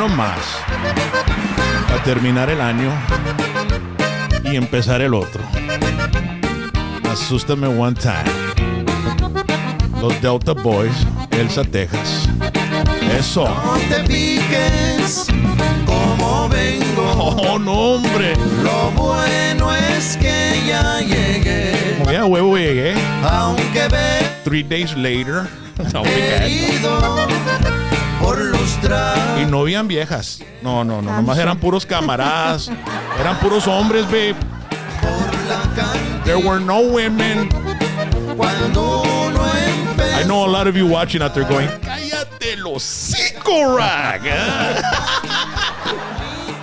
nomás. A terminar el año y empezar el otro. Asústame one time. Los Delta Boys, Elsa, Texas. Eso. No te piques como vengo. Oh, no, hombre. Lo bueno es que ya llegué. Como ya huevo llegué. Aunque 3 days later. herido por los tragos. Y no habían viejas. No. Nomás eran puros camaradas. Eran puros hombres, babe. There were no women. Cuando uno empezó. I know a lot of you watching out there going, cállate el hocico, Rag.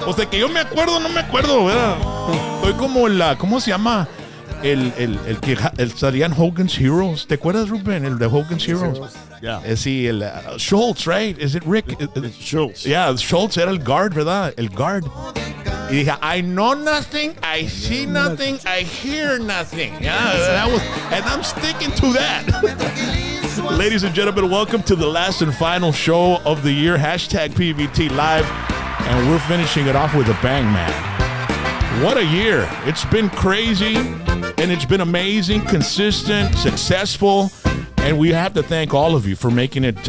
O sea, que yo me acuerdo, no me acuerdo, ¿verdad? Estoy como ¿cómo se llama? El que salía en Hogan's Heroes. ¿Te acuerdas, Ruben? El de Hogan's Heroes. Yeah. Sí, Schultz, right? Is it Rick? It's Schultz. Yeah, Schultz era el guard, ¿verdad? El guard. Y dije, I know nothing, I see nothing, I hear nothing. Yeah, and I'm sticking to that. Ladies and gentlemen, welcome to the last and final show of the year. Hashtag PVT Live. And we're finishing it off with a bang, man. What a year. It's been crazy, and it's been amazing, consistent, successful. And we have to thank all of you for making it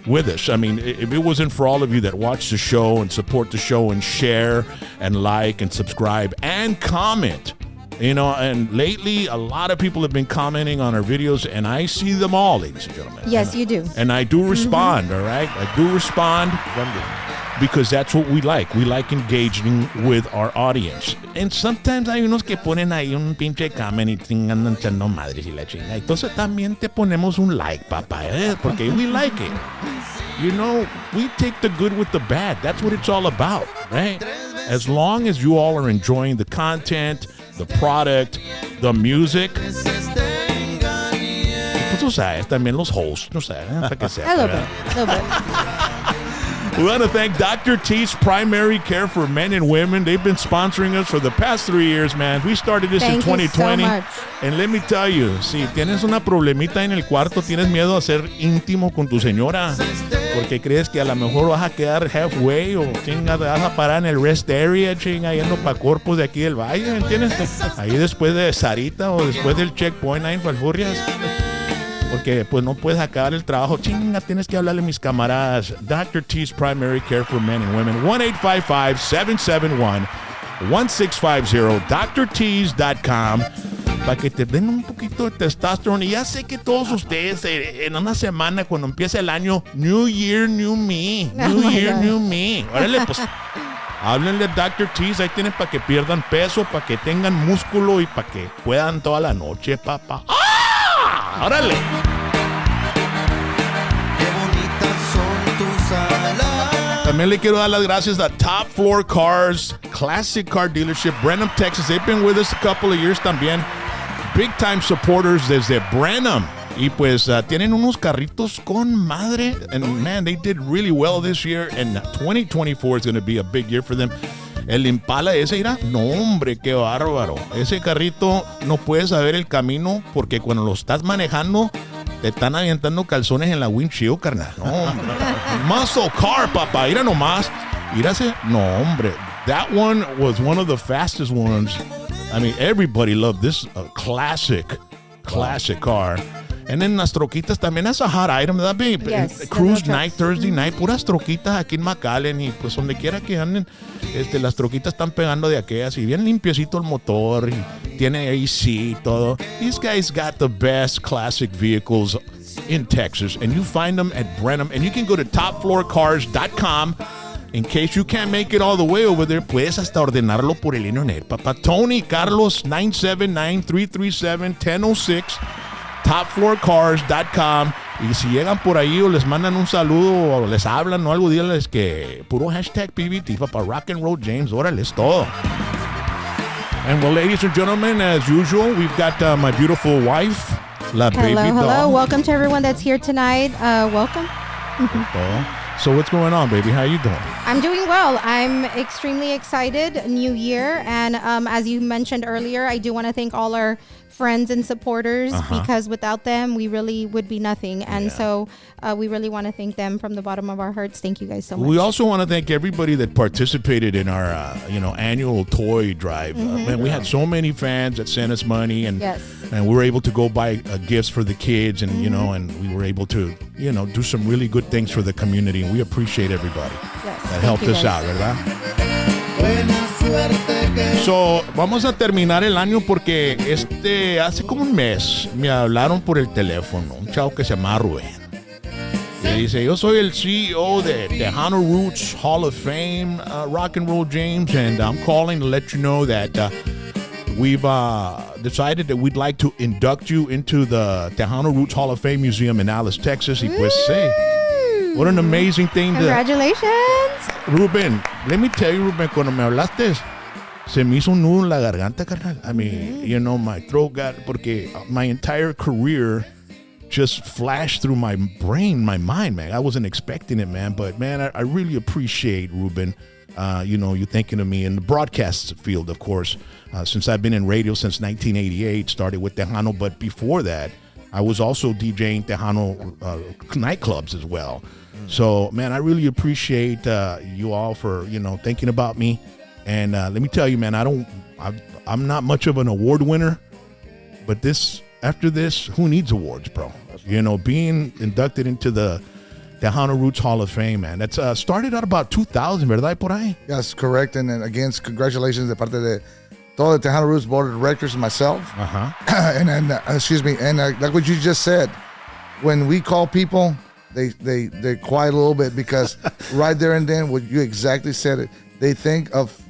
with us. I mean, if it wasn't for all of you that watch the show and support the show and share and like and subscribe and comment, and lately a lot of people have been commenting on our videos, and I see them all, ladies and gentlemen. Yes, you do. And I do respond, all right? I do respond because that's what we like. We like engaging with our audience. And sometimes hay unos que ponen ahí un pinche comment y andan echando madres y la chinga. Entonces también te ponemos un like, papá, porque we like it. We take the good with the bad. That's what it's all about, right? As long as you all are enjoying the content, the product, the music. Pues tú sabes, también los hosts, no sabes, para que sea. A little bit. We want to thank Dr. T's Primary Care for Men and Women. They've been sponsoring us for the past 3 years, man. We started this in 2020. You so much. And let me tell you, si tienes una problemita en el cuarto, tienes miedo a ser íntimo con tu señora, porque crees que a lo mejor vas a quedar halfway o chinga, te vas a parar en el rest area, chinga, yendo para Corpus de aquí del Valle, ¿entiendes? Ahí después de Sarita o después del checkpoint ahí en Falfurrias. Porque pues no puedes acabar el trabajo. Chinga, tienes que hablarle a mis camaradas. Dr. T's Primary Care for Men and Women. 1-855-771-1650. drts.com. Para que te den un poquito de testosterona. Y ya sé que todos ustedes en una semana, cuando empieza el año, New Year, New Me. New Year, New Me. Órale, pues háblenle a Dr. T's. Ahí tienen para que pierdan peso, para que tengan músculo y para que puedan toda la noche, papá. ¡Órale! Qué bonitas son tus alas. También le quiero dar las gracias a Top Floor Cars, Classic Car Dealership, Brenham, Texas. They've been with us a couple of years también. Big time supporters desde Brenham. Y pues tienen unos carritos con madre. And man, they did really well this year. And 2024 is going to be a big year for them. El Impala ese, mira, no hombre, qué bárbaro. Ese carrito no puedes saber el camino porque cuando lo estás manejando te están avientando calzones en la windshield, carnal. No, hombre. Muscle car, papá, mira nomás. Mírase, no hombre. That one was one of the fastest ones. I mean, everybody loved this classic car. And en las troquitas también es a hot item, ¿verdad, babe? Yes, Cruise night, Thursday night, puras troquitas aquí en McAllen y pues donde quiera que anden, las troquitas están pegando de aquellas y bien limpiecito el motor y tiene AC y todo. These guys got the best classic vehicles in Texas and you find them at Brenham and you can go to topfloorcars.com. In case you can't make it all the way over there, puedes hasta ordenarlo por el internet. Papá Tony Carlos 979-337-1006. Topfloorcars.com. Y si llegan por ahí o les mandan un saludo o les hablan o algo, díganles que puro hashtag PVT, papá, Rock and Roll James, órale, es todo. And well, ladies and gentlemen, as usual, we've got my beautiful wife, la baby doll. Hello. Welcome to everyone that's here tonight. Welcome. So what's going on, baby? How you doing? I'm doing well. I'm extremely excited. New year. And as you mentioned earlier, I do want to thank all our friends and supporters because without them, we really would be nothing. And so we really want to thank them from the bottom of our hearts. Thank you guys so much. We also want to thank everybody that participated in our annual toy drive. Man, we had so many fans that sent us money, and we were able to go buy gifts for the kids, and and we were able to do some really good things for the community, and we appreciate everybody that helped us out, ¿verdad? So, vamos a terminar el año porque hace como un mes me hablaron por el teléfono un chavo que se llama Rubén. Y dice, yo soy el CEO de Tejano Roots Hall of Fame, Rock and Roll James, and I'm calling to let you know that we've decided that we'd like to induct you into the Tejano Roots Hall of Fame Museum in Alice, Texas. Y pues, what an amazing thing. Congratulations. Ruben, let me tell you, Ruben, cuando me hablaste, se me hizo un nudo en la garganta, carnal. I mean, my throat got, porque my entire career just flashed through my brain, my mind, man. I wasn't expecting it, man. But, man, I really appreciate, Ruben, you thinking of me in the broadcast field, of course, since I've been in radio since 1988, started with Tejano. But before that, I was also DJing Tejano nightclubs as well. So, man, I really appreciate you all for, thinking about me. And let me tell you, man, I'm not much of an award winner, but after this, who needs awards, bro? Being inducted into the Tejano Roots Hall of Fame, man. That's started out about 2000, ¿verdad? Por ahí? Yes, correct. And then again, congratulations de parte de todo the Tejano Roots Board of Directors and myself. And then, and like what you just said, when we call people, they quiet a little bit because right there and then, what you exactly said it, they think of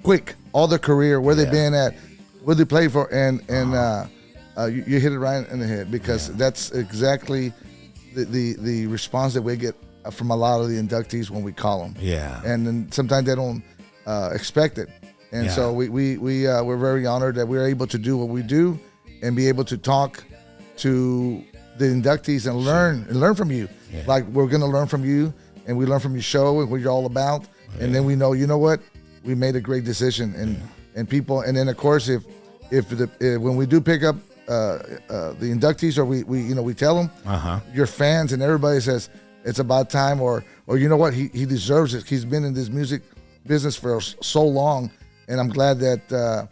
quick all their career, where they've been at, where they played for, and you hit it right in the head because that's exactly the response that we get from a lot of the inductees when we call them. Yeah, and then sometimes they don't expect it, and so we're very honored that we're able to do what we do and be able to talk to the inductees and learn from you. Like we're gonna learn from you, and we learn from your show and what you're all about, and then we know, what, we made a great decision, and people, and then of course if when we do pick up the inductees, or we tell them your fans, and everybody says it's about time, or what, he deserves it. He's been in this music business for so long, and I'm glad that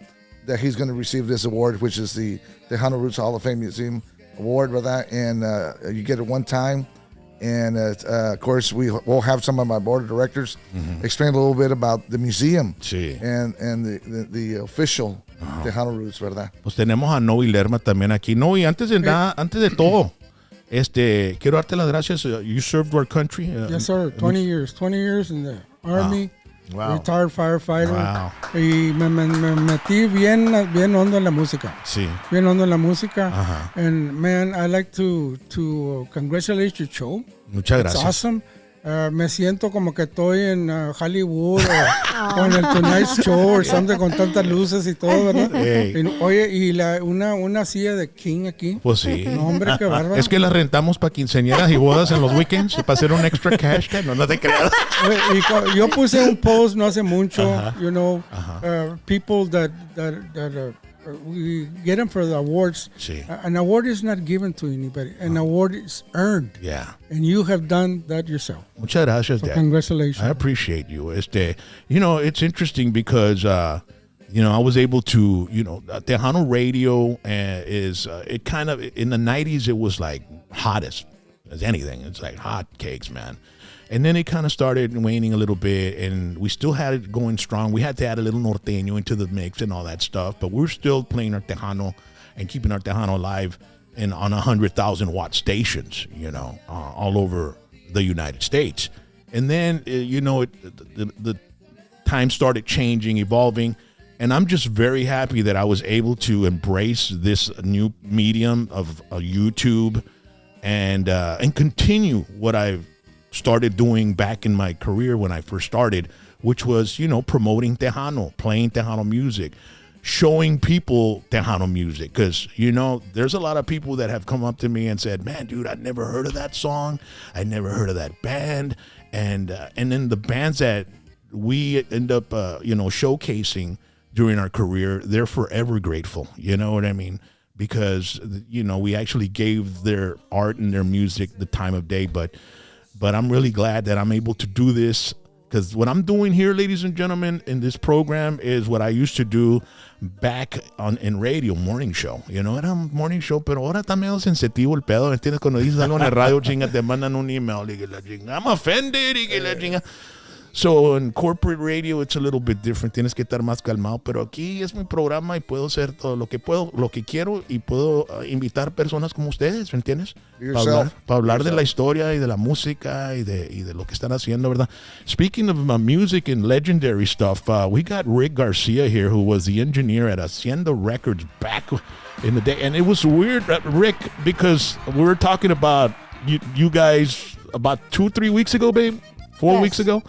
he's going to receive this award, which is the Tejano Roots Hall of Fame Museum Award, brother. And you get it one time, and of course we'll have some of my board of directors explain a little bit about the museum and the official Tejano Roots, ¿verdad? Pues tenemos a Noe Lerma también aquí. Noe, antes de todo, quiero darte las gracias. You served our country. Yes, sir. 20 years in the Army. Wow. Retired firefighter. Wow. Y me metí bien hondo en la música. Sí. Bien hondo en la música. And man, I like to congratulate your show. Muchas gracias. It's awesome. Me siento como que estoy en Hollywood o en el Tonight Show o something con tantas luces y todo, ¿verdad? Oye, y una silla de King aquí. Pues sí. No, hombre, qué bárbaro. Es que la rentamos para quinceañeras y bodas en los weekends para hacer un extra cash. No te creas. Yo puse un post no hace mucho, people that we get them for the awards. Sí. An award is not given to anybody. An award is earned. Yeah. And you have done that yourself. Muchas gracias, so Dad. Congratulations. I appreciate you. It's interesting because, I was able to, Tejano radio is, it kind of, in the 90s, it was like hottest as anything. It's like hot cakes, man. And then it kind of started waning a little bit, and we still had it going strong. We had to add a little norteño into the mix and all that stuff, but we're still playing our Tejano and keeping our Tejano alive on 100,000-watt stations, all over the United States. And then, the time started changing, evolving, and I'm just very happy that I was able to embrace this new medium of YouTube and continue what I've started doing back in my career when I first started, which was, promoting Tejano, playing Tejano music, showing people Tejano music. Because, there's a lot of people that have come up to me and said, man, dude, I'd never heard of that song. I'd never heard of that band. and then the bands that we end up showcasing during our career, they're forever grateful. You know what I mean? Because we actually gave their art and their music the time of day. But I'm really glad that I'm able to do this, because what I'm doing here, ladies and gentlemen, in this program is what I used to do back in radio, morning show. Era un morning show, pero ahora está medio sensitivo el pedo, ¿entiendes? Cuando dices algo en el radio, chinga, te mandan un email y que la chinga, I'm offended y que la chinga. So in corporate radio it's a little bit different. Tienes que estar más calmado, pero aquí es mi programa y puedo hacer todo lo que puedo, lo que quiero, y puedo invitar personas como ustedes, ¿me entiendes? Para hablar de la historia y de la música y de lo que están haciendo, ¿verdad? Speaking of music and legendary stuff, we got Rick Garcia here, who was the engineer at Hacienda Records back in the day, and it was weird, Rick, because we were talking about you guys about 2-3 weeks ago, babe. 4 weeks ago,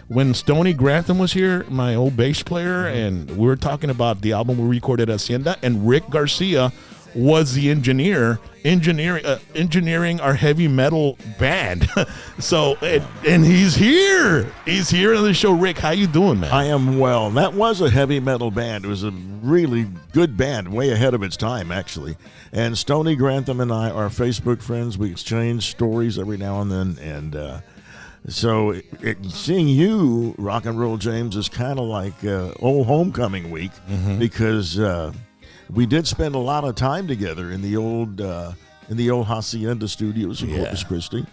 when Stoney Grantham was here, my old bass player, and we were talking about the album we recorded at Hacienda, and Rick Garcia was the engineering our heavy metal band. So, and he's here on the show. Rick, how you doing, man? I am well. That was a heavy metal band. It was a really good band, way ahead of its time, actually. And Stoney Grantham and I are Facebook friends. We exchange stories every now and then, and so seeing you, Rock and Roll James, is kind of like old homecoming week, because we did spend a lot of time together in the old Hacienda studios in Corpus Christi,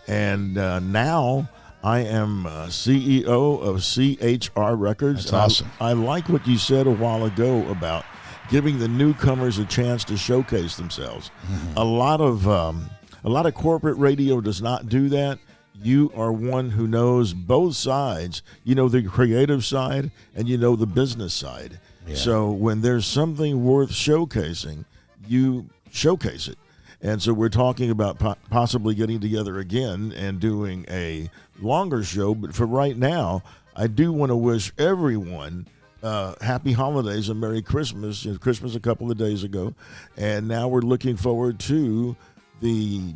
and now I am CEO of CHR Records. That's awesome. I like what you said a while ago about giving the newcomers a chance to showcase themselves. A lot of corporate radio does not do that. You are one who knows both sides. You know the creative side and you know the business side. Yeah. So when there's something worth showcasing, you showcase it. And so we're talking about possibly getting together again and doing a longer show. But for right now, I do want to wish everyone happy holidays and Merry Christmas. Christmas a couple of days ago. And now we're looking forward to the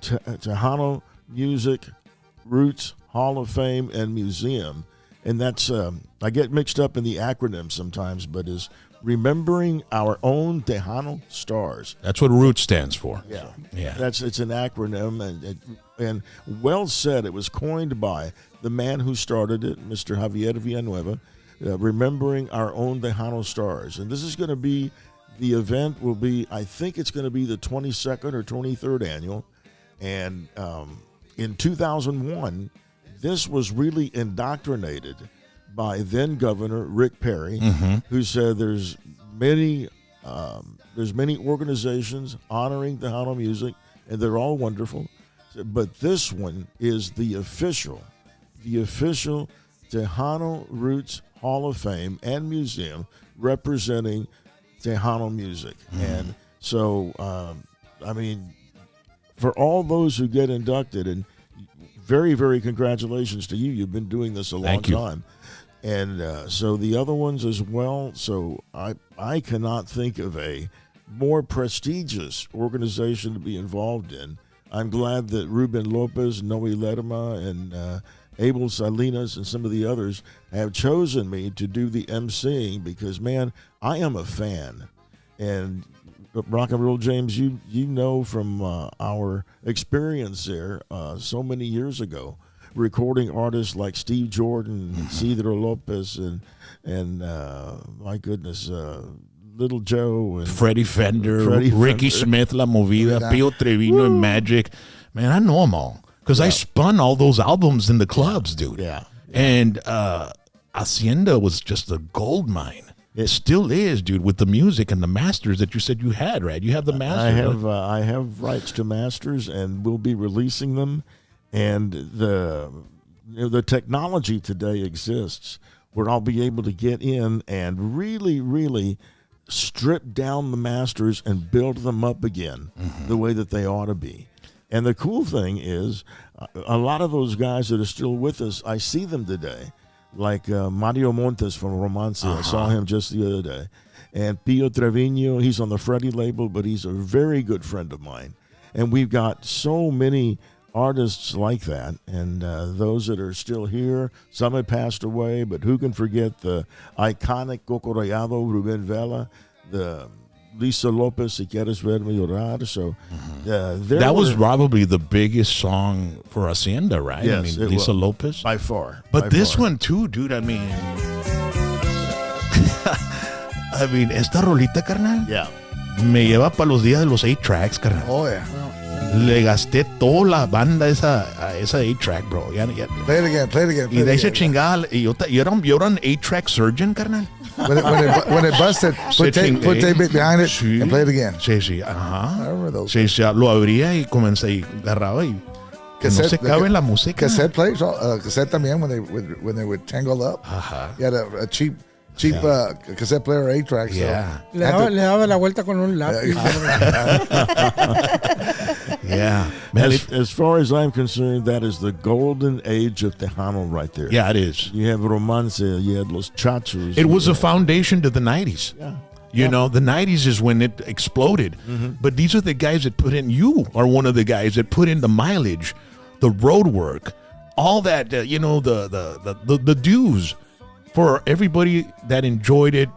Tejano Music Roots Hall of Fame and Museum, and that's I get mixed up in the acronym sometimes, but is remembering our own Tejano stars. That's what Roots stands for. Yeah. It's an acronym, and well said. It was coined by the man who started it, Mr. Javier Villanueva. Remembering our own Tejano stars, and this is going to be the event. I think it's going to be the 22nd or 23rd annual, and in 2001, this was really indoctrinated by then Governor Rick Perry, who said there's many organizations honoring Tejano music, and they're all wonderful, but this one is the official Tejano Roots Hall of Fame and Museum representing Tejano music. And so, for all those who get inducted, and very, very congratulations to you. You've been doing this a long time. And so the other ones as well. So I cannot think of a more prestigious organization to be involved in. I'm glad that Ruben Lopez, Noe Ledema, and Abel Salinas and some of the others have chosen me to do the emceeing, because, man, I am a fan. And Rock and Roll James, you know from our experience there so many years ago, recording artists like Steve Jordan, Isidro Lopez, and my goodness, Little Joe, and Freddie Fender, Ricky Smith, La Movida, Pio Trevino, and Magic. Man, I know them all, because I spun all those albums in the clubs, dude. Yeah. And Hacienda was just a gold mine. It still is, dude, with the music and the masters that you said you had, right? You have the masters. I have rights to masters, and we'll be releasing them. And the technology today exists where I'll be able to get in and really, really strip down the masters and build them up again the way that they ought to be. And the cool thing is, a lot of those guys that are still with us, I see them today. Like Mario Montes from Romance. I saw him just the other day. And Pio Trevino, he's on the Freddie label, but he's a very good friend of mine. And we've got so many artists like that, and those that are still here. Some have passed away, but who can forget the iconic Coco Rayado, Ruben Vela, the Lisa Lopez, Si Quieres Verme Llorar. So that was probably the biggest song for Hacienda, right? Yes, I mean, it Lisa was. Lopez. By far. But by this far. one too, dude. I mean, esta rolita, carnal, Yeah. me lleva para los días de los 8 tracks, carnal. Oh yeah. Le gasté toda la banda a esa 8 track, bro. Ya. Play it again. Play it again. Y Play de it ese again. chingada, y yo era un 8 track surgeon, carnal. When it busted, put tape behind it Sí. and play it again. Sí, ajá. I remember those. Sí, lo abría y comencé y agarraba y que no se cabe la música. Cassette players, cassette también when they would tangle up. Ajá. You had a cheap cassette player, 8 tracks. Yeah. Le daba la vuelta con un lápiz. Yeah. Man, As far as I'm concerned, that is the golden age of Tejano right there. yeah, it is. You have Romance, you had Los Chachos. It was a foundation to the 90s. Yeah. You know, the 90s is when it exploded. But these are the guys that put in, you are one of the guys that put in the mileage, the road work, all that, the dues for everybody that enjoyed it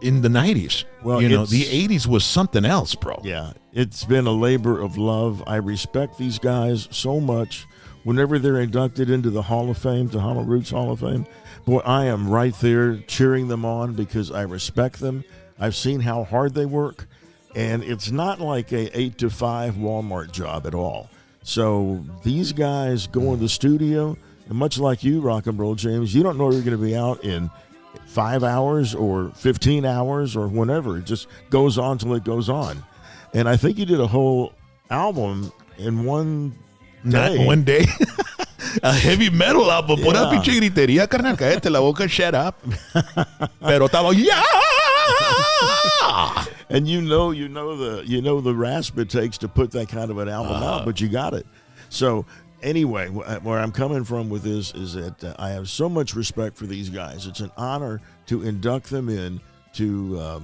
in the 90s. Well, the it's- 80s was something else, bro. Yeah, it's been a labor of love. I respect these guys so much. Whenever they're inducted into the Hall of Fame, Tejano Roots Hall of Fame, boy, I am right there cheering them on because I respect them. I've seen how hard they work, and it's not like a 8 to 5 Walmart job at all. So these guys go in the studio, and much like you, Rock and Roll James, you don't know you're going to be out in 5 hours or 15 hours or whenever. It just goes on till it goes on. And I think you did a whole album in one Not day. one day. A heavy metal album. Pura Yeah. pinche gritería, carnal. Cállate la boca, shut up. Pero estaba, yeah! And you know the rasp it takes to put that kind of an album out, but you got it. So anyway, where I'm coming from with this is that I have so much respect for these guys. It's an honor to induct them in, to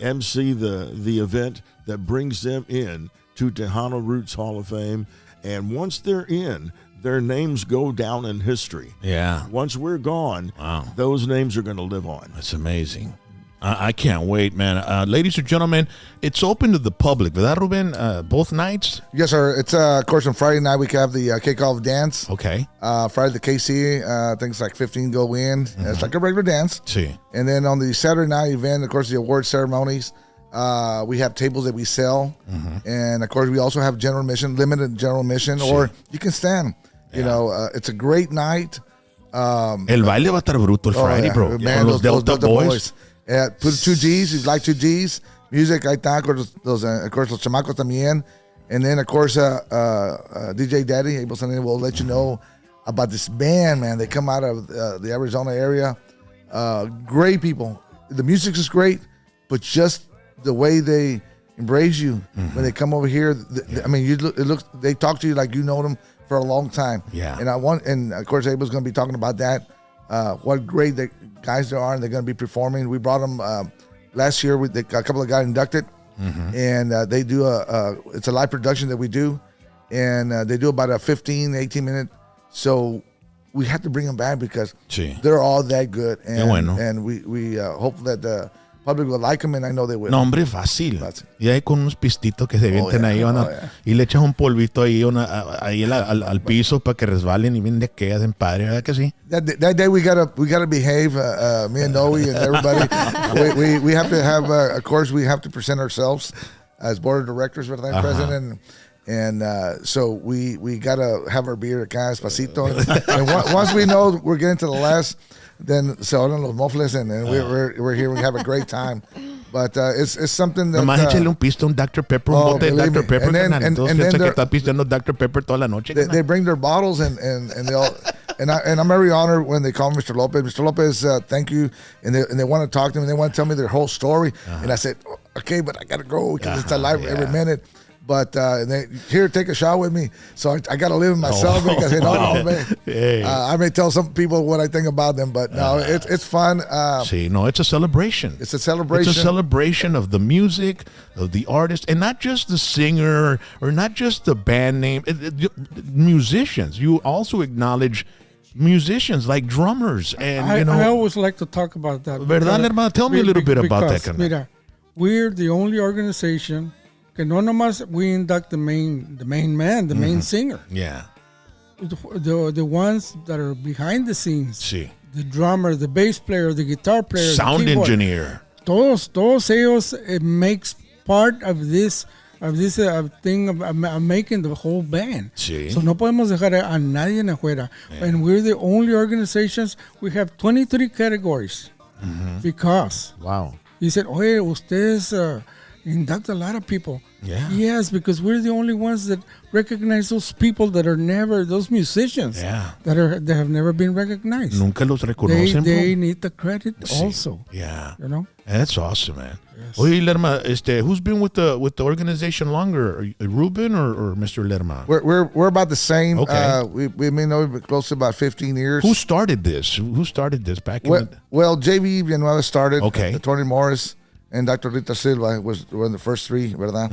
MC the event that brings them in to Tejano Roots Hall of Fame. And once they're in, their names go down in history. Yeah. Once we're gone, Wow. those names are going to live on. That's amazing. I can't wait, man. Ladies and gentlemen, it's open to the public. ¿Verdad, Ruben? Both nights? Yes, sir. It's of course on Friday night we have the kickoff dance. Okay. Friday the KC, I think it's like 15 go in. It's like a regular dance. Sí. And then on the Saturday night event, of course, the award ceremonies. We have tables that we sell, and of course, we also have general admission, limited general admission, or you can stand. You know, it's a great night. El baile va a estar bruto el Friday, yeah. bro. Man, Con los Delta Boys. Yeah, put 2 Gs. You like 2 Gs. Music, ahí está. Of course, los chamacos también. And then, of course, DJ Daddy, Abel Sanina, will let you know about this band, man. They come out of the Arizona area. Great people. The music is great, but just the way they embrace you when they come over here. I mean, they talk to you like you know them for a long time. Yeah. And of course, Abel's going to be talking about that. What great guys there are, and they're going to be performing. We brought them last year. A couple of guys inducted, and they do it's a live production that we do, and they do about a 15, 18 minute. So we have to bring them back because Sí. they're all that good, Qué bueno. and we hope that the public will like them, and I know they will. No, hombre, fácil. Fácil. Y ahí con unos pistitos que se vienten yeah. ahí Yeah. y le echas un polvito ahí, ahí al piso para que resbalen y bien de que hacen padre, ¿verdad que sí? That day we gotta behave. Me and Noe and everybody. we have to have. Of course, we have to present ourselves as board of directors, ¿verdad, president? And so we gotta have our beer acá despacito. And once we know we're getting to the last, then se oran los mofles, and we're here. We have a great time. But it's something that. Nomás échale un pisto, un Dr. Pepper, un bote de believe Dr. me. Pepper, And then- carnal. and Todos then piensan que they're- está pisteando Dr. Pepper toda la noche. They carnal. bring their bottles and they all and I'm very honored when they call Mr. Lopez. Mr. Lopez, thank you, and they want to talk to me. They want to tell me their whole story, and I said, okay, but I gotta go because it's a live every minute. But here, take a shot with me. So I got to live in myself because no, man. Hey. I may tell some people what I think about them, but no, it's fun. See, no, it's a celebration. It's a celebration. It's a celebration of the music, of the artist, and not just the singer or not just the band name. Musicians. You also acknowledge musicians like drummers, and I always like to talk about that. ¿Verdad, hermano? Tell me a little bit about that. Mira, we're the only organization que no nomás we induct the main man, the main singer. Yeah. The ones that are behind the scenes. Sí. The drummer, the bass player, the guitar player, sound the keyboard, engineer. Todos ellos makes part of this thing of making the whole band. Sí. So no podemos dejar a nadie en afuera. Yeah. And we're the only organizations. We have 23 categories because. Wow. He said, oye, ustedes induct a lot of people. Yeah. Yes, because we're the only ones that recognize those people that are never, those musicians that have never been recognized. Nunca los reconocen. They need the credit Sí. also. Yeah. You know? That's awesome, man. Yes. Oye, Lerma, who's been with the organization longer? Ruben or Mr. Lerma? We're about the same. Okay. We may know close to about 15 years. Who started this? Who started this back in Well, JV Villanueva started. Okay. Tony Morris and Dr. Rita Silva were the first three, ¿verdad?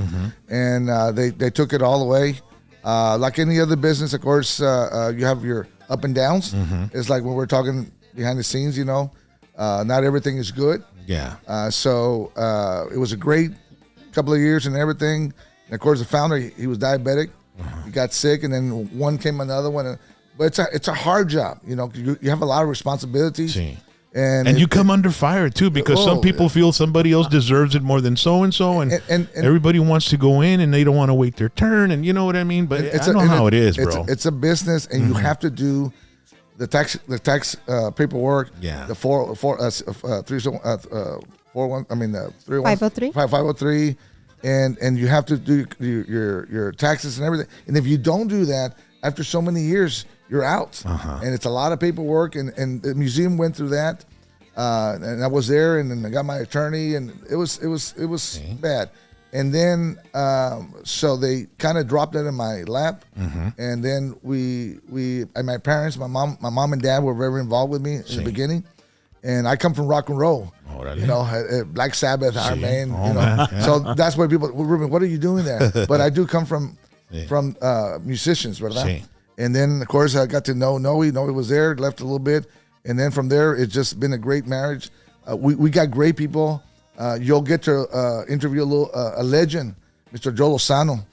And they took it all the way. Like any other business, of course, you have your up and downs. It's like when we're talking behind the scenes, not everything is good. Yeah. So it was a great couple of years and everything. And of course, the founder, he was diabetic. He got sick, and then one came another one. But it's a hard job. You have a lot of responsibilities. Sí. And you come under fire too, because some people feel somebody else deserves it more than so and so, and everybody wants to go in and they don't want to wait their turn, and you know what I mean. But I know how it is, bro. It's a business, and you have to do the tax paperwork. Yeah. The 503. 503, and you have to do your taxes and everything. And if you don't do that after so many years, you're out. And it's a lot of paperwork, and the museum went through that. And I was there, and then I got my attorney, and it was bad. And then so they kind of dropped it in my lap. And then my parents, my mom and dad were very involved with me in the beginning. And I come from rock and roll, Black Sabbath, Iron Man, man. So that's why people, Ruben, what are you doing there? But I do come from musicians, ¿verdad? Sí. And then, of course, I got to know Noe. Noe was there, left a little bit. And then from there, it's just been a great marriage. We got great people. You'll get to interview a legend, Mr. Joe Lozano,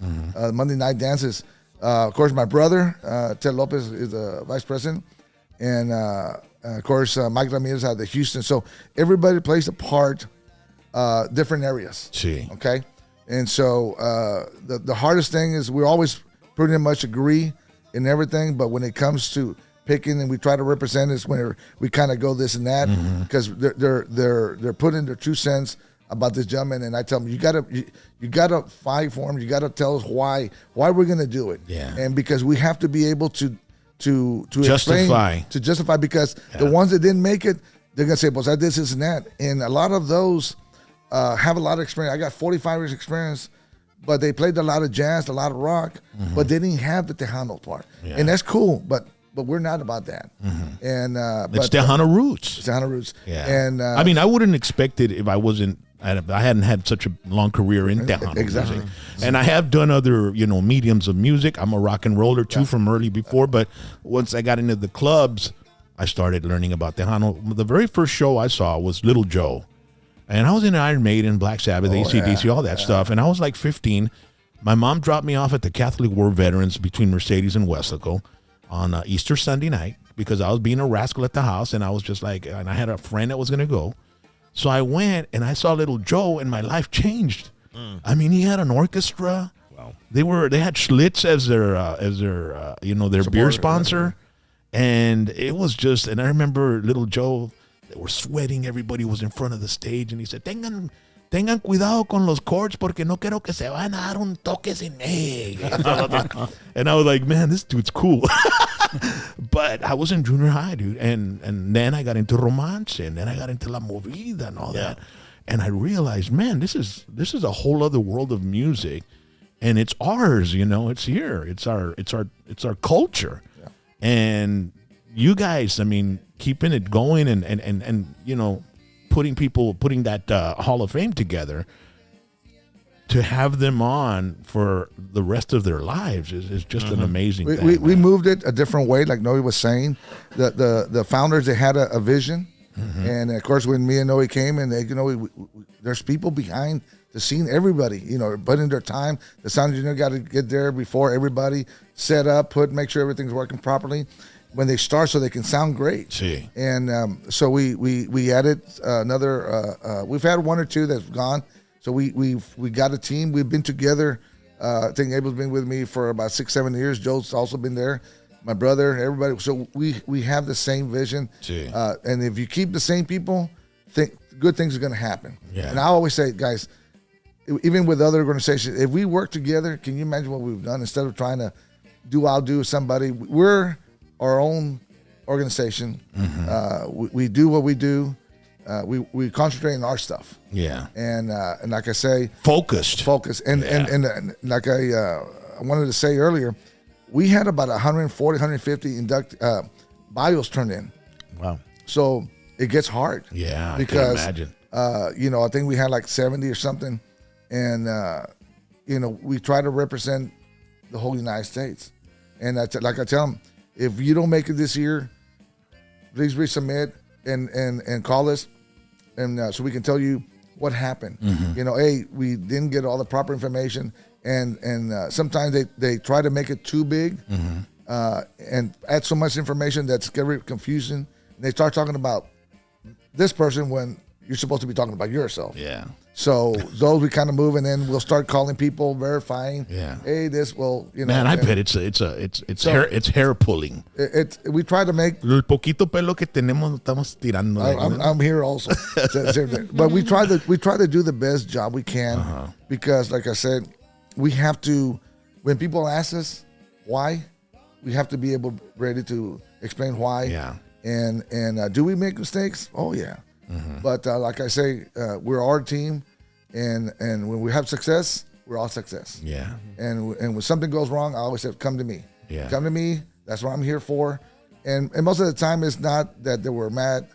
Monday Night Dances. Of course, my brother, Ted Lopez, is the vice president. And, of course, Mike Ramirez out of Houston. So everybody plays a part, different areas. Sí. Okay? And so the hardest thing is we always pretty much agree in everything, but when it comes to picking and we try to represent us, when we kind of go this and that, because they're putting their 2 cents about this gentleman, and I tell them you gotta fight for him, you gotta tell us why we're gonna do it, and because we have to be able to justify because the ones that didn't make it, they're gonna say, "Well, I did this and that," and a lot of those have a lot of experience. I got 45 years experience. But they played a lot of jazz, a lot of rock, but they didn't have the Tejano part, and that's cool. But we're not about that. And it's Tejano roots. It's Tejano roots. Yeah. And I mean, I wouldn't expect it if I hadn't had such a long career in Tejano. Exactly. Music. And I have done other mediums of music. I'm a rock and roller too from early before. But once I got into the clubs, I started learning about Tejano. The very first show I saw was Little Joe. And I was in Iron Maiden, Black Sabbath, AC/DC, all that stuff. And I was like 15. My mom dropped me off at the Catholic War Veterans between Mercedes and Weslaco on Easter Sunday night because I was being a rascal at the house. And I was just like, and I had a friend that was going to go. So I went and I saw Little Joe and my life changed. I mean, he had an orchestra. Wow. They had Schlitz as their beer sponsor. And it was just, and I remember Little Joe, they were sweating. Everybody was in front of the stage, and he said, tengan cuidado con los chords porque no quiero que se vayan a dar un toque sin me. And I was like, man, this dude's cool. But I was in junior high, dude. And then I got into romance, and then I got into la movida and all that. And I realized, man, this is a whole other world of music. and it's ours. It's here. It's our culture, and you guys. I mean, keeping it going and putting that Hall of Fame together. To have them on for the rest of their lives is just an amazing thing. We moved it a different way, like Noe was saying. The founders, they had a vision, and of course when me and Noe came, and there's people behind the scene. Everybody, putting their time. The sound engineer got to get there before everybody, set up, make sure everything's working properly when they start, so they can sound great. Sí. And so we added another. We've had one or two that's gone. So we got a team. We've been together. I think Abel's been with me for about 6-7 years. Joe's also been there. My brother, everybody. So we have the same vision. And if you keep the same people, good things are going to happen. Yeah. And I always say, guys, even with other organizations, if we work together, can you imagine what we've done instead of trying to outdo somebody? We're our own organization. We do what we do. We concentrate on our stuff. Yeah. And like I say, focused. And like I wanted to say earlier, we had about 140, 150 bios turned in. Wow. So it gets hard. Yeah, because, I can imagine. I think we had like 70 or something. And, we try to represent the whole United States. And like I tell them, if you don't make it this year, please resubmit and call us. And so we can tell you what happened. Hey, we didn't get all the proper information. And sometimes they try to make it too big and add so much information that's very confusing. And they start talking about this person when you're supposed to be talking about yourself. Yeah. So those we kind of move, and then we'll start calling people, verifying. Yeah. Hey, Man, I bet it's hair pulling. We try to make El poquito pelo que tenemos estamos tirando. I'm here also, but we try to do the best job we can because, like I said, we have to. When people ask us why, we have to be ready to explain why. Yeah. And do we make mistakes? Oh yeah. But like I say, we're our team, and when we have success, we're all success. Yeah. And when something goes wrong, I always say, come to me. Yeah. Come to me. That's what I'm here for. And most of the time, it's not that they were mad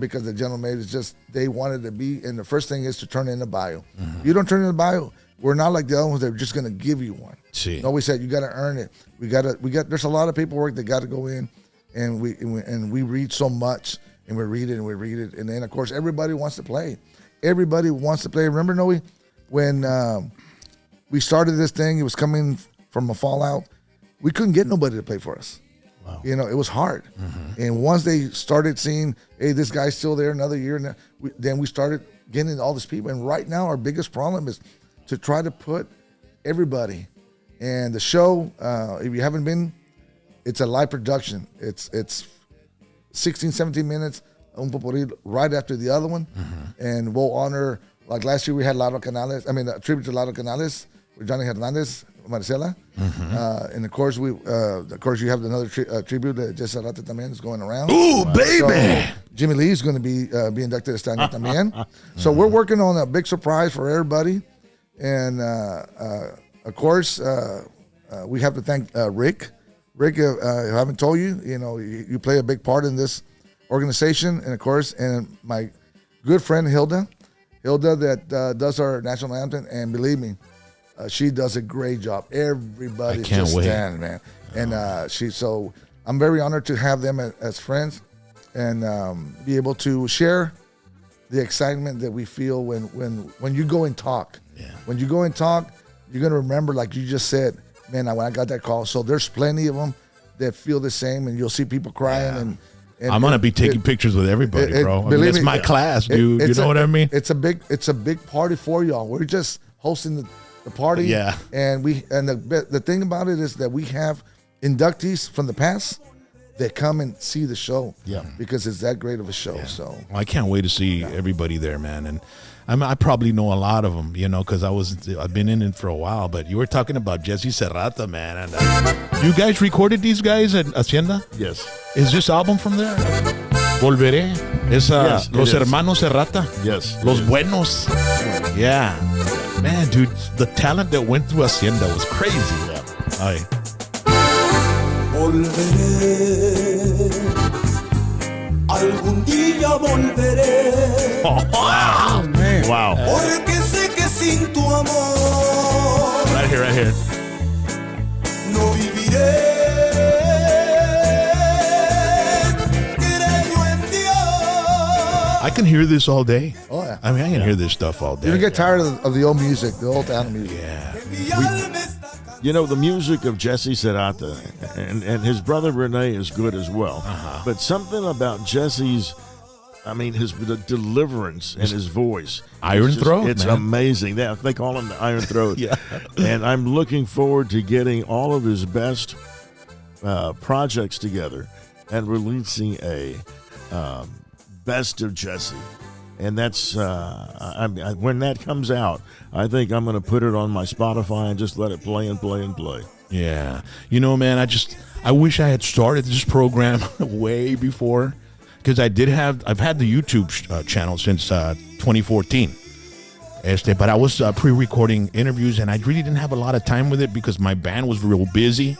because the gentleman made it. It's just they wanted to be. And the first thing is to turn in the bio. You don't turn in the bio, we're not like the other ones that are just going to give you one. Sí. No, we said you got to earn it. There's a lot of paperwork that got to go in, and we read so much. And we read it. And then, of course, everybody wants to play. Everybody wants to play. Remember, Noe, when we started this thing, it was coming from a fallout. We couldn't get nobody to play for us. Wow. It was hard. And once they started seeing, hey, this guy's still there another year, then we started getting all these people. And right now, our biggest problem is to try to put everybody. And the show, if you haven't been, it's a live production. It's 16, 17 minutes, un popurrí right after the other one. And we'll honor, like last year we had Lalo Canales, a tribute to Lalo Canales with Johnny Hernandez, Marcela. And of course, you have another tribute that Jesse Rata también is going around. Ooh, baby! So, Jimmy Lee is going to be inducted este año también. So we're working on a big surprise for everybody. And of course, we have to thank Rick. Rick, I haven't told you, you play a big part in this organization. And, of course, and my good friend Hilda that does our national anthem. And believe me, she does a great job. Everybody's just standing, man. And so I'm very honored to have them as friends and be able to share the excitement that we feel when you go and talk. Yeah. When you go and talk, you're going to remember, like you just said, man, when I got that call. So there's plenty of them that feel the same, and you'll see people crying. And I'm gonna be taking pictures with everybody, bro. It's my class, dude. You know what I mean? It's a big party for y'all. We're just hosting the party. Yeah. And the thing about it is that we have inductees from the past that come and see the show. Yeah. Because it's that great of a show. Yeah. So I can't wait to see everybody there, man. And I probably know a lot of them, because I've been in it for a while. But you were talking about Jesse Serrata, man. And you guys recorded these guys at Hacienda? Yes. Is this album from there? Volveré. Es Yes, Los it is. Hermanos Serrata. Yes. Los Buenos. Yeah. Man, dude, the talent that went through Hacienda was crazy. Yeah. Ay. Volveré, algún día volveré, Wow. Man. Wow. porque sé que sin tu amor Right here. no viviré. Creo en Dios. I can hear this all day. Oh, yeah. I mean, I can hear this stuff all day. You don't get tired of the old music, the old Tejano music. Yeah. Mi alma está You know, the music of Jesse Serrata and his brother Rene is good as well. But something about Jesse's, I mean, the deliverance in his voice. Iron it's just- throat, It's man. amazing. They call him the Iron Throat. Yeah. And I'm looking forward to getting all of his best projects together and releasing a best of Jesse. And that's when that comes out, I think I'm going to put it on my Spotify and just let it play and play and play. Yeah. You know, man, I wish I had started this program way before, because I've had the YouTube channel since 2014. But I was pre-recording interviews, and I really didn't have a lot of time with it because my band was real busy.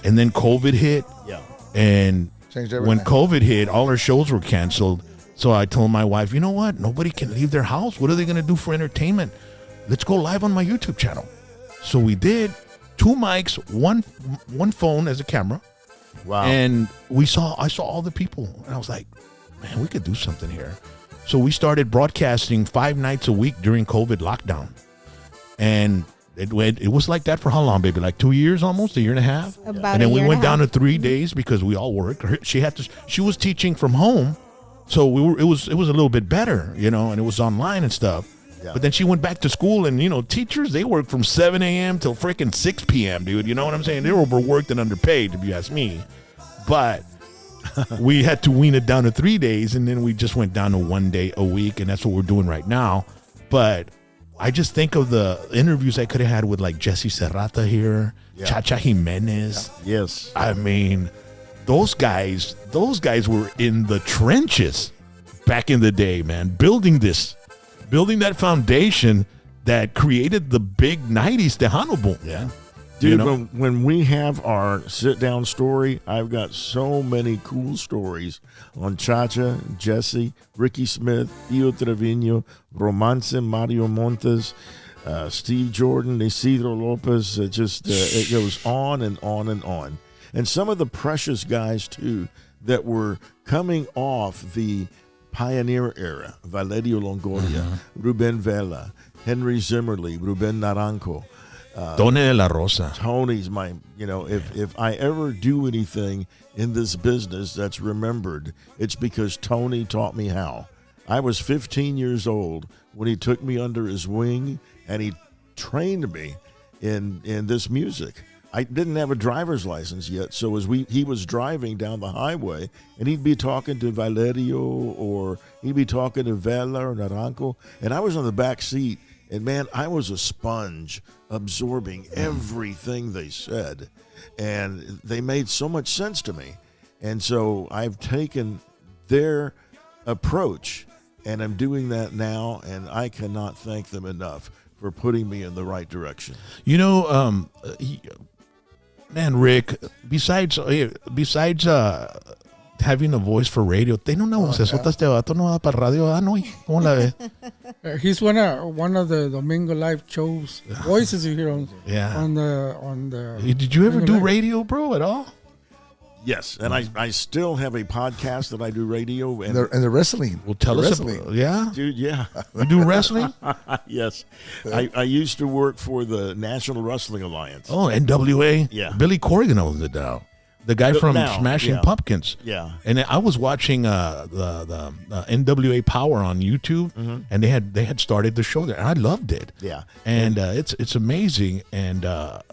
And then COVID hit. Yeah. And Changed when everything. COVID hit, all our shows were canceled. So I told my wife, you know what? Nobody can leave their house. What are they going to do for entertainment? Let's go live on my YouTube channel. So we did 2 mics, one phone as a camera. Wow. And I saw all the people. And I was like, man, we could do something here. So we started broadcasting 5 nights a week during COVID lockdown. And it was like that for how long, baby? Like 2 years almost, a year and a half? About And then a we year went and a down half. to 3 days because we all worked. She was teaching from home. So it was a little bit better, you know, and it was online and stuff. Yeah. But then she went back to school, and, you know, teachers, they work from 7 a.m. till freaking 6 p.m., dude. You know what I'm saying? They're overworked and underpaid, if you ask me. But we had to wean it down to 3 days, and then we just went down to 1 day a week, and that's what we're doing right now. But I just think of the interviews I could have had with, like, Jesse Serrata here, Yeah. Chacha Jimenez. Yes. I mean, those guys were in the trenches back in the day, man, building that foundation that created the big 90s Tejano boom. Yeah. Dude, You know? when we have our sit-down story, I've got so many cool stories on Chacha, Jesse, Ricky Smith, Pio Trevino, Romance, Mario Montes, Steve Jordan, Isidro Lopez. It goes on and on and on. And some of the precious guys, too, that were coming off the pioneer era, Valerio Longoria, Ruben Vela, Henry Zimmerly, Ruben Naranjo, Tony de la Rosa. Tony's if I ever do anything in this business that's remembered, it's because Tony taught me how. I was 15 years old when he took me under his wing and he trained me in this music. I didn't have a driver's license yet, so he was driving down the highway, and he'd be talking to Valerio or he'd be talking to Vela or Naranjo, and I was on the back seat, and man, I was a sponge absorbing everything they said, and they made so much sense to me. And so I've taken their approach, and I'm doing that now, and I cannot thank them enough for putting me in the right direction. You know, man, Rick, besides having a voice for radio, te no necesitas este vato, no va para radio, no, ¿cómo la ves? He's one of the Domingo Live shows voices you hear on Yeah. on the. Did you ever Domingo do Live. radio, bro, at all? Yes, and I still have a podcast that I do radio, and And the wrestling. Well, tell The us wrestling. about, yeah. dude, yeah, You do wrestling? yes, I used to work for the National Wrestling Alliance. Oh, NWA. Yeah. Billy Corgan owns it now. The guy from Now, Smashing yeah. Pumpkins. Yeah. And I was watching the NWA Power on YouTube, and they had started the show there, and I loved it. Yeah. And it's amazing, and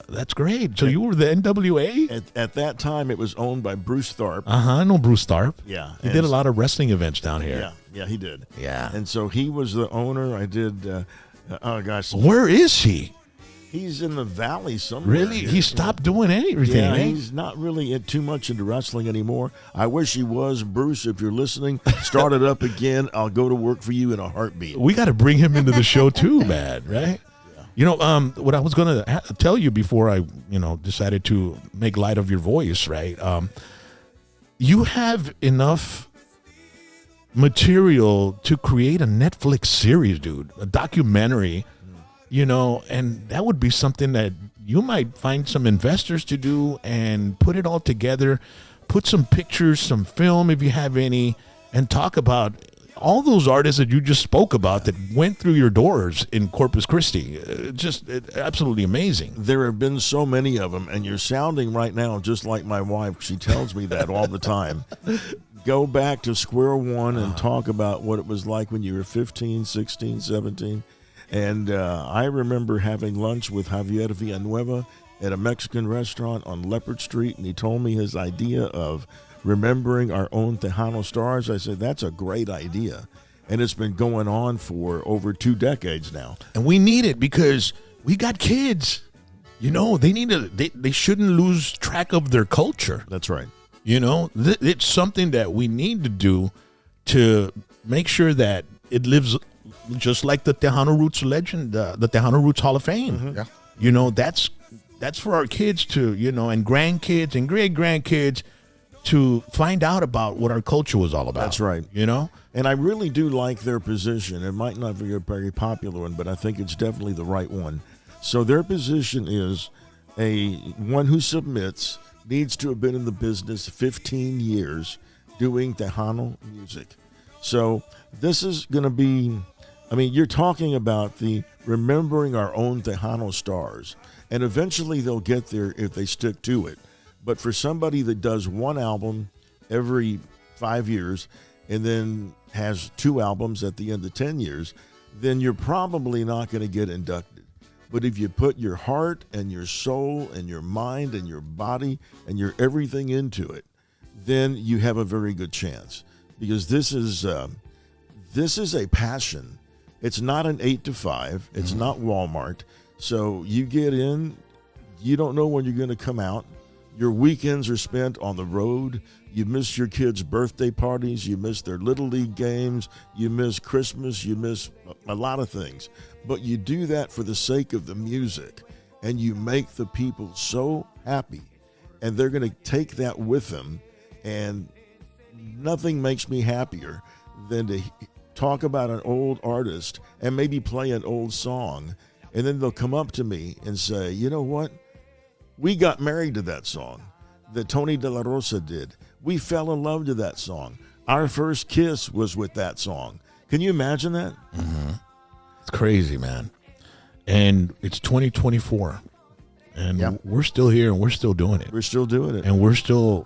that's great. So you were the NWA? At that time, it was owned by Bruce Tharp. I know Bruce Tharp. Yeah, he and did a lot of wrestling events down here. Yeah, he did. Yeah. And so he was the owner. I did. Oh gosh, Where is he? he's in the valley somewhere. Really? He stopped doing anything. Yeah, eh? he's not really too much into wrestling anymore. I wish he was. Bruce, if you're listening, start it up again. I'll go to work for you in a heartbeat. We got to bring him into the show too, man. Right? What I was going to tell you before I, decided to make light of your voice, right? You have enough material to create a Netflix series, dude, a documentary, and that would be something that you might find some investors to do and put it all together, put some pictures, some film if you have any, and talk about all those artists that you just spoke about that went through your doors in Corpus Christi. Just absolutely amazing. There have been so many of them, and you're sounding right now just like my wife. She tells me that all the time. Go back to square one and talk about what it was like when you were 15, 16, 17. And I remember having lunch with Javier Villanueva at a Mexican restaurant on Leopard Street, and he told me his idea of remembering our own Tejano stars. I said, that's a great idea. And it's been going on for over 2 decades now. And we need it because we got kids. They need to, they shouldn't lose track of their culture. That's right. It's something that we need to do to make sure that it lives just like the Tejano Roots legend, the Tejano Roots Hall of Fame. Yeah. That's for our kids to, and grandkids and great-grandkids to find out about what our culture was all about. That's right. And I really do like their position. It might not be a very popular one, but I think it's definitely the right one. So their position is one who submits needs to have been in the business 15 years doing Tejano music. So this is going to be, you're talking about the remembering our own Tejano stars. And eventually they'll get there if they stick to it. But for somebody that does one album every 5 years and then has 2 albums at the end of 10 years, then you're probably not going to get inducted. But if you put your heart and your soul and your mind and your body and your everything into it, then you have a very good chance. Because this is a passion. It's not an 8 to 5. It's not Walmart. So you get in, you don't know when you're going to come out. Your weekends are spent on the road. You miss your kids' birthday parties. You miss their Little League games. You miss Christmas. You miss a lot of things. But you do that for the sake of the music, and you make the people so happy. And they're going to take that with them. And nothing makes me happier than to talk about an old artist and maybe play an old song. And then they'll come up to me and say, you know what? We got married to that song that Tony De La Rosa did. We fell in love to that song. Our first kiss was with that song. Can you imagine that? It's crazy, man. And it's 2024. And we're still here and we're still doing it. We're still doing it. And we're still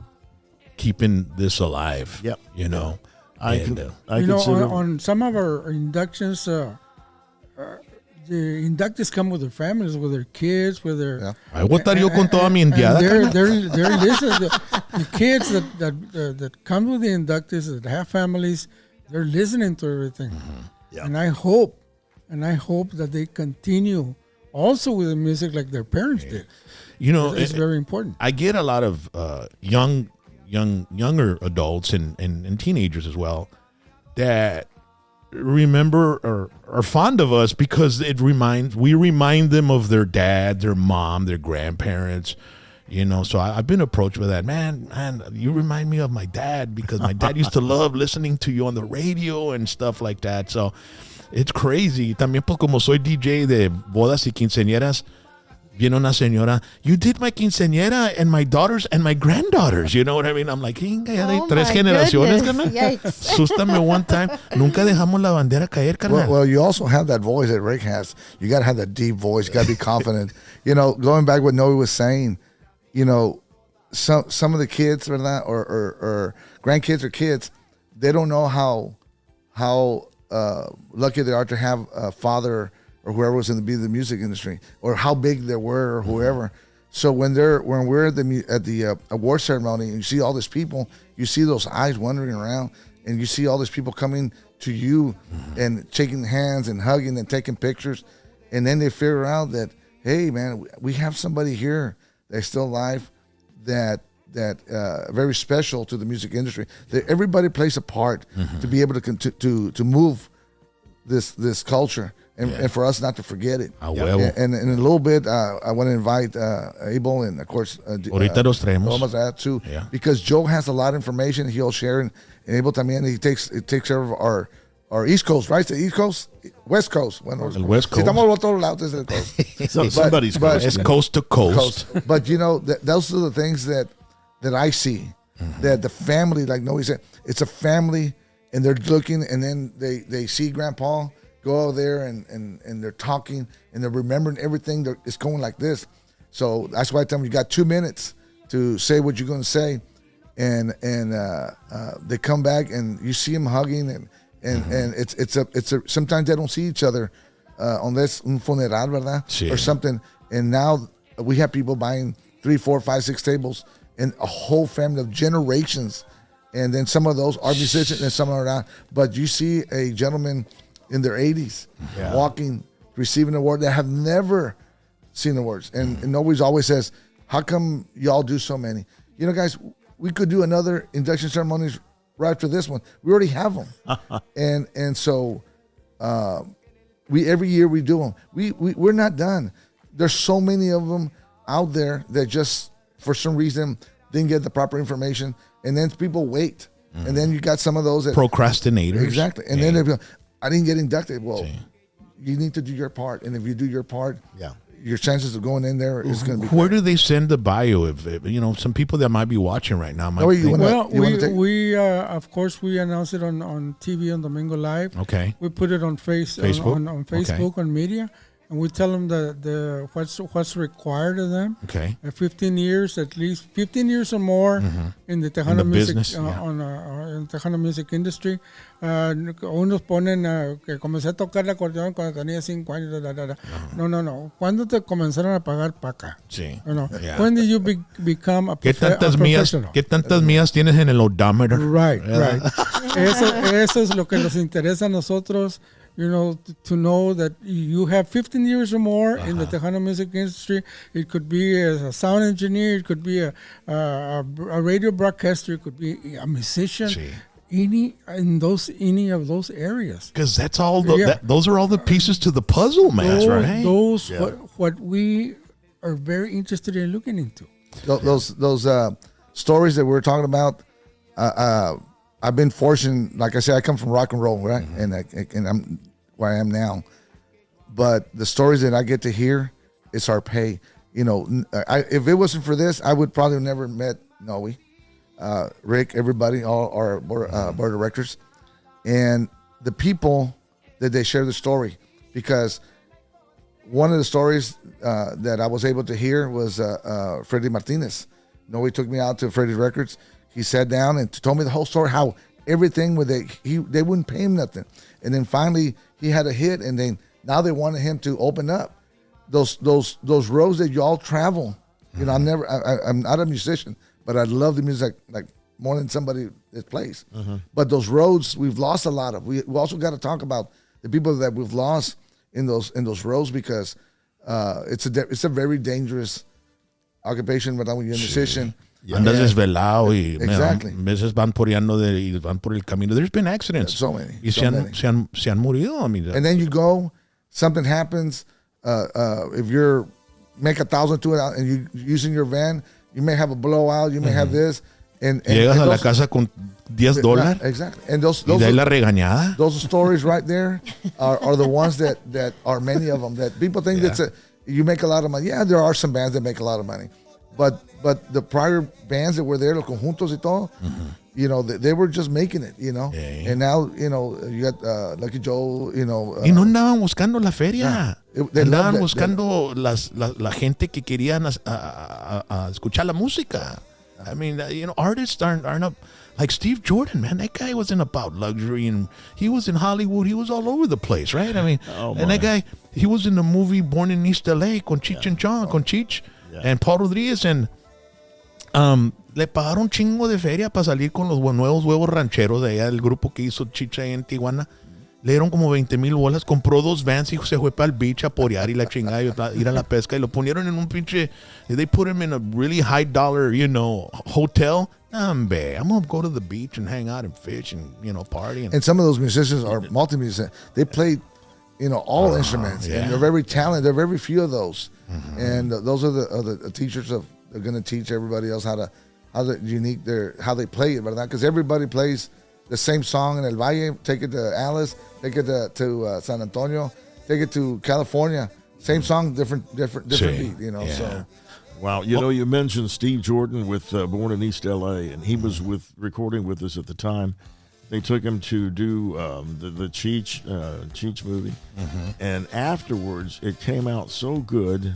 keeping this alive. Yep. I consider on some of our inductions, the inductees come with their families, with their kids, with their. I voy a estar yo con toda mi indiada. They're listening. The kids that come with the inductees that have families, they're listening to everything. Yeah. And I hope that they continue also with the music like their parents did. It's very important. I get a lot of younger adults and teenagers as well that remember or are fond of us because we remind them of their dad, their mom, their grandparents. So I've been approached with that. Man, you remind me of my dad because my dad used to love listening to you on the radio and stuff like that. So it's crazy. También pues como soy DJ de bodas y quinceañeras, viene una señora, you did my quinceañera and my daughters and my granddaughters. You know what I mean? I'm like, ya hay 3 generaciones, carnal. Sústame one time. Nunca dejamos la bandera caer, carnal. Well, you also have that voice that Rick has. You got to have that deep voice. You got to be confident. Going back what Noe was saying, some of the kids or grandkids or kids, they don't know how lucky they are to have a father or whoever was in the music industry, or how big they were, or whoever. So when we're at the award ceremony and you see all these people, you see those eyes wandering around, and you see all these people coming to you and shaking hands and hugging and taking pictures, and then they figure out that, hey man, we have somebody here that's still alive that very special to the music industry. That everybody plays a part to be able to move this culture and for us not to forget it. huevo. And in a little bit, I want to invite Abel and of course Ahorita los traemos. vamos a that too, Yeah. because Joe has a lot of information he'll share, and Abel también, he takes care of our East Coast, right? The East Coast, West Coast. Bueno, El West Coast. Si estamos al otro lado, es el coast. So, somebody's but- It's coast to coast. But you know, those are the things that I see. That the family, like Noe said, it's a family, and they're looking, and then they see Grandpa go over there, and they're talking, and they're remembering everything. It's going like this. So that's why I tell them you got 2 minutes to say what you're going to say, and they come back, and you see them hugging, and it's a sometimes they don't see each other unless un funeral, verdad, Sí. or something. And now we have people buying 3, 4, 5, 6 tables, and a whole family of generations. And then some of those are musicians and some are not. But you see a gentleman in their 80s walking, receiving an award that have never seen awards. And Nobody's always says, how come y'all do so many? You know, guys, we could do another induction ceremonies right after this one. We already have them. and so every year we do them. We're not done. There's so many of them out there that just for some reason didn't get the proper information, and then people wait, and then you got some of those that Procrastinators. exactly, and then they go, I didn't get inducted. Well, you need to do your part, and if you do your part, your chances of going in there is going to be. Where do they send the bio? If you know, some people that might be watching right now might No, you think, wanna- we of course we announce it on TV on Domingo Live. okay, We put it on Facebook? on Facebook, Okay. on media, and we tell them the what's required of them. okay, 15 years, at least 15 years or more in the Tejano the music business, yeah. in Tejano music industry. Unos ponen que comencé a tocar el acordeón cuando tenía 5 años. No. ¿Cuándo te comenzaron a pagar para acá? sí. No. Yeah. When did you become a ¿Qué tantas mías? professional? ¿Qué tantas mías tienes en el odometer? Right. Eso es lo que nos interesa a nosotros, to know that you have 15 years or more in the Tejano music industry. It could be a sound engineer, it could be a radio broadcaster, it could be a musician, Sí. any of those areas. Because that's all. Yeah. Those are all the pieces to the puzzle, man. Those what we are very interested in looking into. Those stories that we were talking about. I've been fortunate, like I said, I come from rock and roll, right? And I'm where I am now. But the stories that I get to hear, it's our pay. If it wasn't for this, I would probably have never met Noe, Rick, everybody, all our board of directors, and the people that they share the story. Because one of the stories that I was able to hear was Freddie Martinez. Noe took me out to Freddie's Records. He sat down and told me the whole story, how everything they wouldn't pay him nothing. And then finally he had a hit, and then now they wanted him to open up those roads that y'all travel. I'm not a musician, but I love the music like more than somebody that plays. But those roads we've lost a lot of. We also got to talk about the people that we've lost in those roads, because it's a very dangerous occupation, but when you're a musician. Andas desvelado y Exactly. a veces van por el camino. There's been accidents. So many. Y se han murido. I mean, And then you go, something happens. If you're make 1,000 to it out and you using your van, you may have a blowout. You may have this. And llegas and a la those- casa con $10. Exactly. And those Y de ahí la regañada. those stories right there are the ones that are many of them that people think you make a lot of money. Yeah, there are some bands that make a lot of money, but the prior bands that were there, los conjuntos y todo, they were just making it, Yeah. And now, you got Lucky Joe, Y no andaban buscando la feria. They love Andaban that- buscando la gente que querían a escuchar la música. I mean, artists aren't up. Like Steve Jordan, man, that guy wasn't about luxury, and he was in Hollywood. He was all over the place, right? I mean, and that guy, he was in the movie Born in East LA con Cheech and Chong, con Cheech and Paul Rodriguez, and le pagaron chingo de feria para salir con los nuevos huevos rancheros de allá del grupo que hizo Cheech ahí en Tijuana. Le dieron como 20,000 bolas, compró 2 vans y se fue para el beach a porear y la chingada, ir a la pesca, y lo ponieron en un pinche, they put him in a really high dollar, hotel. I'm gonna go to the beach and hang out and fish and, party. And some of those musicians are multi-musicians. They played all instruments, yeah. and they're very talented. There are very few of those, and those are the teachers of they're going to teach everybody else how they play it, ¿verdad? Because everybody plays the same song in El Valle. Take it to Alice, take it to San Antonio, take it to California. Same song, different beat. Yeah. So. Wow, you mentioned Steve Jordan with Born in East L.A., and he was recording with us at the time. They took him to do the Cheech movie, and afterwards it came out so good.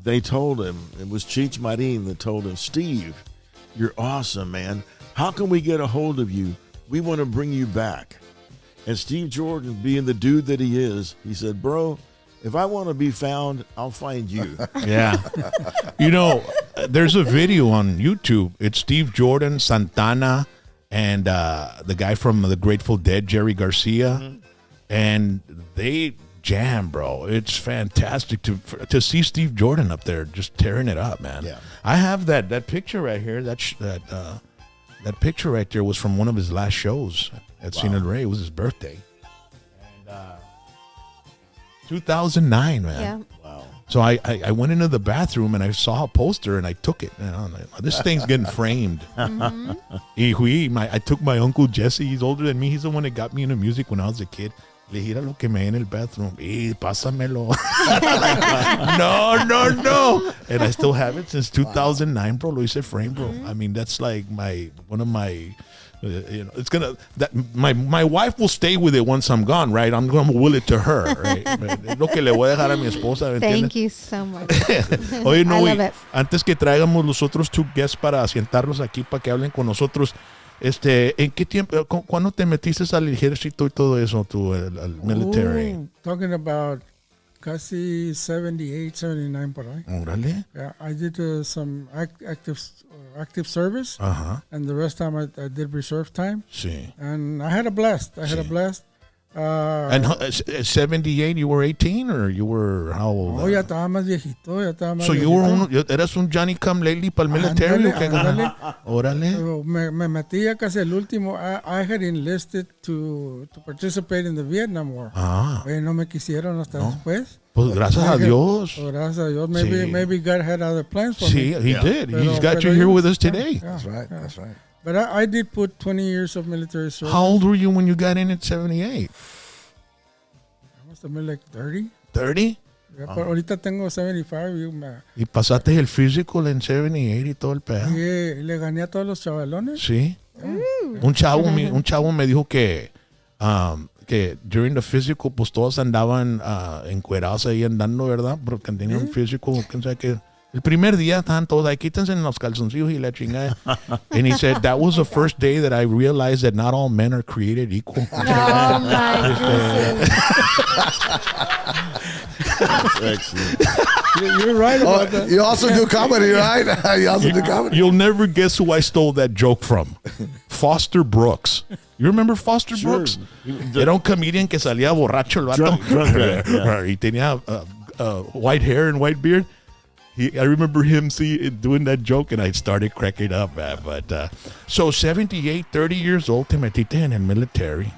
They told him, it was Cheech Marin that told him, Steve, you're awesome, man. How can we get a hold of you? We want to bring you back. And Steve Jordan, being the dude that he is, he said, bro, if I want to be found, I'll find you. Yeah. There's a video on YouTube. It's Steve Jordan, Santana, and the guy from the Grateful Dead, Jerry Garcia. And they jam, bro. It's fantastic to see Steve Jordan up there just tearing it up, man. Yeah. I have that picture right here. That picture right there was from one of his last shows at Cine del Rey. It was his birthday. And 2009, man. Yeah. Wow. So I went into the bathroom and I saw a poster and I took it. And I'm like, this thing's getting framed. I took my uncle Jesse. He's older than me. He's the one that got me into music when I was a kid. Le dije, lo que me en el bathroom. Pásamelo. Like, no. And I still have it since 2009, bro. Lo hice frame, bro. I mean, that's like one of my... it's gonna my wife will stay with it once I'm gone, right? I'm gonna will it to her, right? Es lo que le voy a dejar a mi esposa, ¿me entiendes? Thank you so much. Oye, no, I love it. Antes que traigamos los otros two guests para asientarlos aquí para que hablen con nosotros, ¿en qué tiempo, cuándo te metiste al ejército y todo eso, al military? Talking about casi 78, 79 por ahí. Órale. Yeah, I did some active service, and the rest time I did reserve time. Sí. And I had a blast. And 78, you were 18 or you were how old? Oh, ya estaba más viejito, So you were eras un Johnny Come Lately para el military. Ándale. Órale. Pero me metí ya casi el último. I had enlisted to participate in the Vietnam War. No me quisieron hasta después. Pues gracias a Dios. Gracias a Dios. Sí. Maybe God had other plans for me. Sí, he did. He's got you here with us today. Yeah, That's right. But I did put 20 years of military service. How old were you when you got in at 78? I must have been like 30. 30? Yeah, pero ahorita tengo 75. Y pasaste el physical en 78 y todo el pedo. Y le gané a todos los chavalones. Sí. Un chavo me dijo que during the physical, pues todos andaban encuerados ahí andando, ¿verdad? Porque tenían physical, quién sabe qué. El primer día estaban todos ahí, quítense en los calzoncillos y la chingada. And he said, that was the first day that I realized that not all men are created equal. Oh my goodness. Excellent. You're right about that. You also do comedy, right? You also do comedy. You'll never guess who I stole that joke from. Foster Brooks. You remember Foster Brooks? Era un comedian que salía borracho el vato. Drunk guy, yeah. Y tenía white hair and white beard. I remember him doing that joke, and I started cracking up, man. But so 78, 30 years old, te metiste en el military.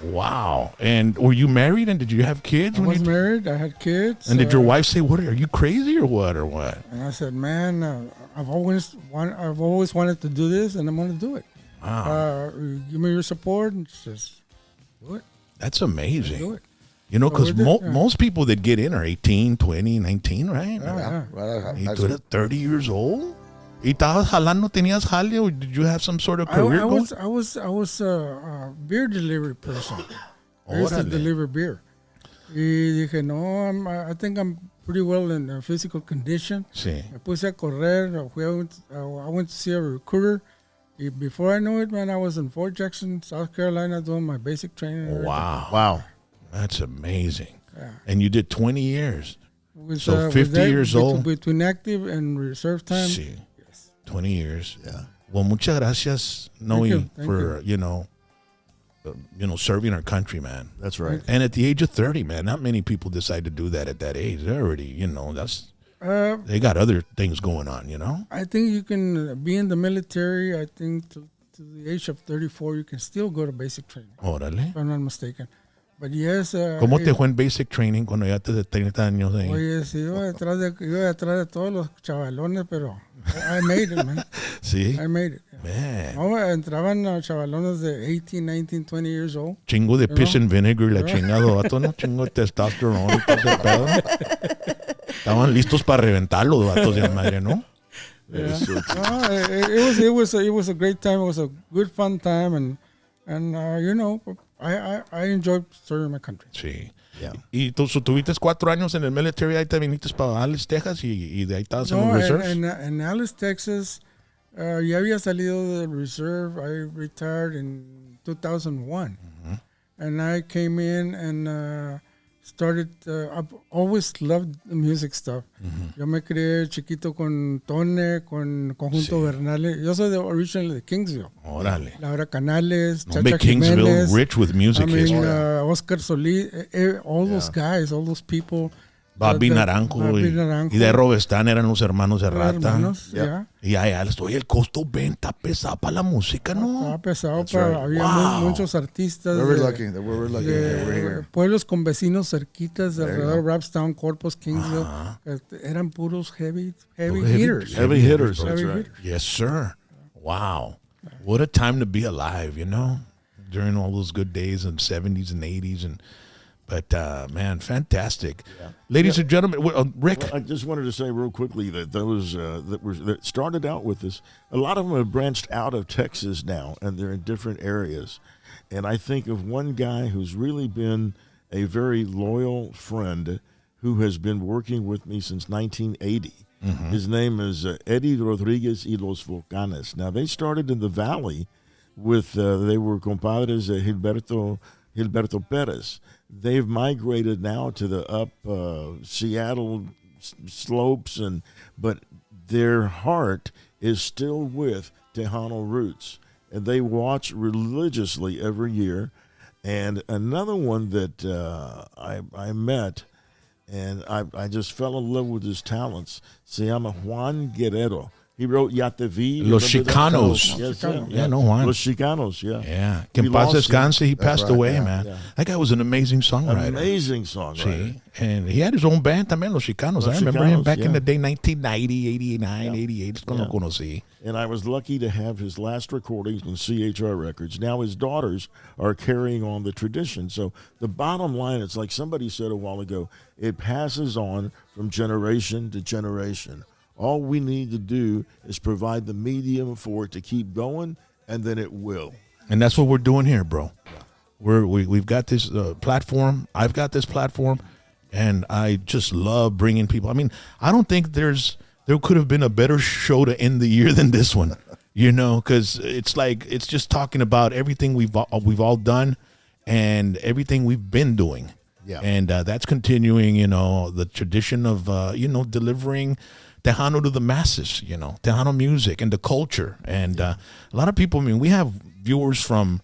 Wow. And were you married, and did you have kids? I was married. I had kids. And did your wife say, "What are you crazy or what?" And I said, "Man, I've always wanted to do this, and I'm going to do it. Wow. Give me your support, and just do it." That's amazing. Do it. You know, because we did, most people that get in are 18, 20, 19, right? Yeah. Y tú eres 30 years old? ¿Y estabas jalando, tenías jale, or did you have some sort of career goal? I was a beer delivery person. I used to Órale. deliver beer. Y dije, no, I think I'm pretty well in physical condition. Sí. Me puse a correr. I went to see a recruiter. Y before I knew it, man, I was in Fort Jackson, South Carolina, doing my basic training. and everything. Wow. That's amazing. Yeah. And you did 20 years. So With 50 that, years old? Between active and reserve time. Sí. Yes. 20 years. Yeah. Well, muchas gracias, Noe, Thank for, serving our country, man. That's right. And at the age of 30, man, not many people decide to do that at that age. They're already, they got other things going on, I think you can be in the military. I think to the age of 34, you can still go to basic training, Órale. if I'm not mistaken. But yes. ¿Cómo te fue en basic training cuando ya te de 30 años ahí? Oye, sí, iba detrás de todos los chavalones, pero I made it, man. Sí. I made it. Man. No, entraban chavalones de 18, 19, 20 years old. Chingo de piss and vinegar, la chingado vato, ¿no? Chingo de testosterona y todo ese pedo. Estaban listos para reventar los vatos de madre, ¿no? Yeah. It was a great time. It was a good fun time, and you know, I enjoyed serving my country. Sí. Yeah. Y tú tuviste 4 años en el military, ahí te viniste para Dallas, Texas, y de ahí estabas en los No, reserves. en Dallas, Texas, ya había salido del reserve. I retired in 2001, and I came in and started. I've always loved the music stuff. Yo me crié chiquito con Tone, con Conjunto Bernales. Yo soy originally de Kingsville. Órale. Laura Canales, Hombre, Chacha Kingsville, Jimenez, rich with music I mean, history. Oscar Solís, all those guys, all those people. Bobby Naranjo, y de Robestán eran los hermanos de Rata. Hermanos, yeah. Y allá, oye, el costo venta pesado para la música, ¿no? Estaba pesado, That's pero right. había muchos artistas We're de, lucky. We're lucky. that we're here. pueblos con vecinos cerquitas de alrededor, Rapstown, Corpus, Kingsville. Eran puros heavy hitters. Heavy hitters. That's Heavy right. hitters. Yes, sir. Wow. What a time to be alive, you know, during all those good days in the 70s and 80s. But, man, fantastic. Yeah. Ladies and gentlemen, Rick. Well, I just wanted to say real quickly that those that started out with this, a lot of them have branched out of Texas now, and they're in different areas. And I think of one guy who's really been a very loyal friend who has been working with me since 1980. His name is Eddie Rodriguez y los Volcanes. Now, they started in the Valley with, they were compadres Gilberto Perez. They've migrated now to the up Seattle slopes, but their heart is still with Tejano roots, and they watch religiously every year. And another one that I met, and I just fell in love with his talents, se llama Juan Guerrero. He wrote Ya Te Vi. Los Chicanos. Yes, Yeah, no, Juan. Los Chicanos, yeah. Yeah. Que We en paz lost him. descanse, he passed right, away, yeah, man. yeah. That guy was an amazing songwriter. Amazing songwriter. Sí. And he had his own band también, Los Chicanos. Los I remember him Chicanos, back in yeah. the day, 1990, 89, Yeah. 88. Es cuando Yeah. lo conocí. And I was lucky to have his last recordings on CHR Records. Now his daughters are carrying on the tradition. So the bottom line, it's like somebody said a while ago, it passes on from generation to generation. All we need to do is provide the medium for it to keep going, and then it will. And that's what we're doing here, bro. We've got this platform. I've got this platform, and I just love bringing people. I mean, I don't think there could have been a better show to end the year than this one, you know, because it's like it's just talking about everything we've all done and everything we've been doing. Yeah. And that's continuing, you know, the tradition of, delivering Tejano to the masses, you know, Tejano music and the culture. And a lot of people, I mean, we have viewers from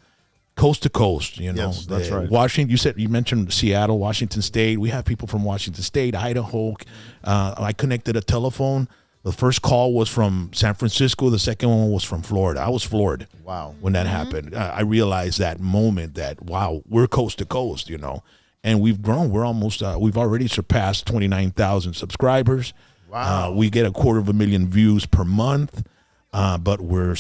coast to coast, you know. Yes, that's right. Washington, you mentioned Seattle, Washington State. We have people from Washington State, Idaho. I connected a telephone. The first call was from San Francisco. The second one was from Florida. I was floored. Wow. When that happened. I realized that moment that, wow, we're coast to coast, you know. And we've grown. We're almost, we've already surpassed 29,000 subscribers. Wow. We get 250,000 views per month, but we're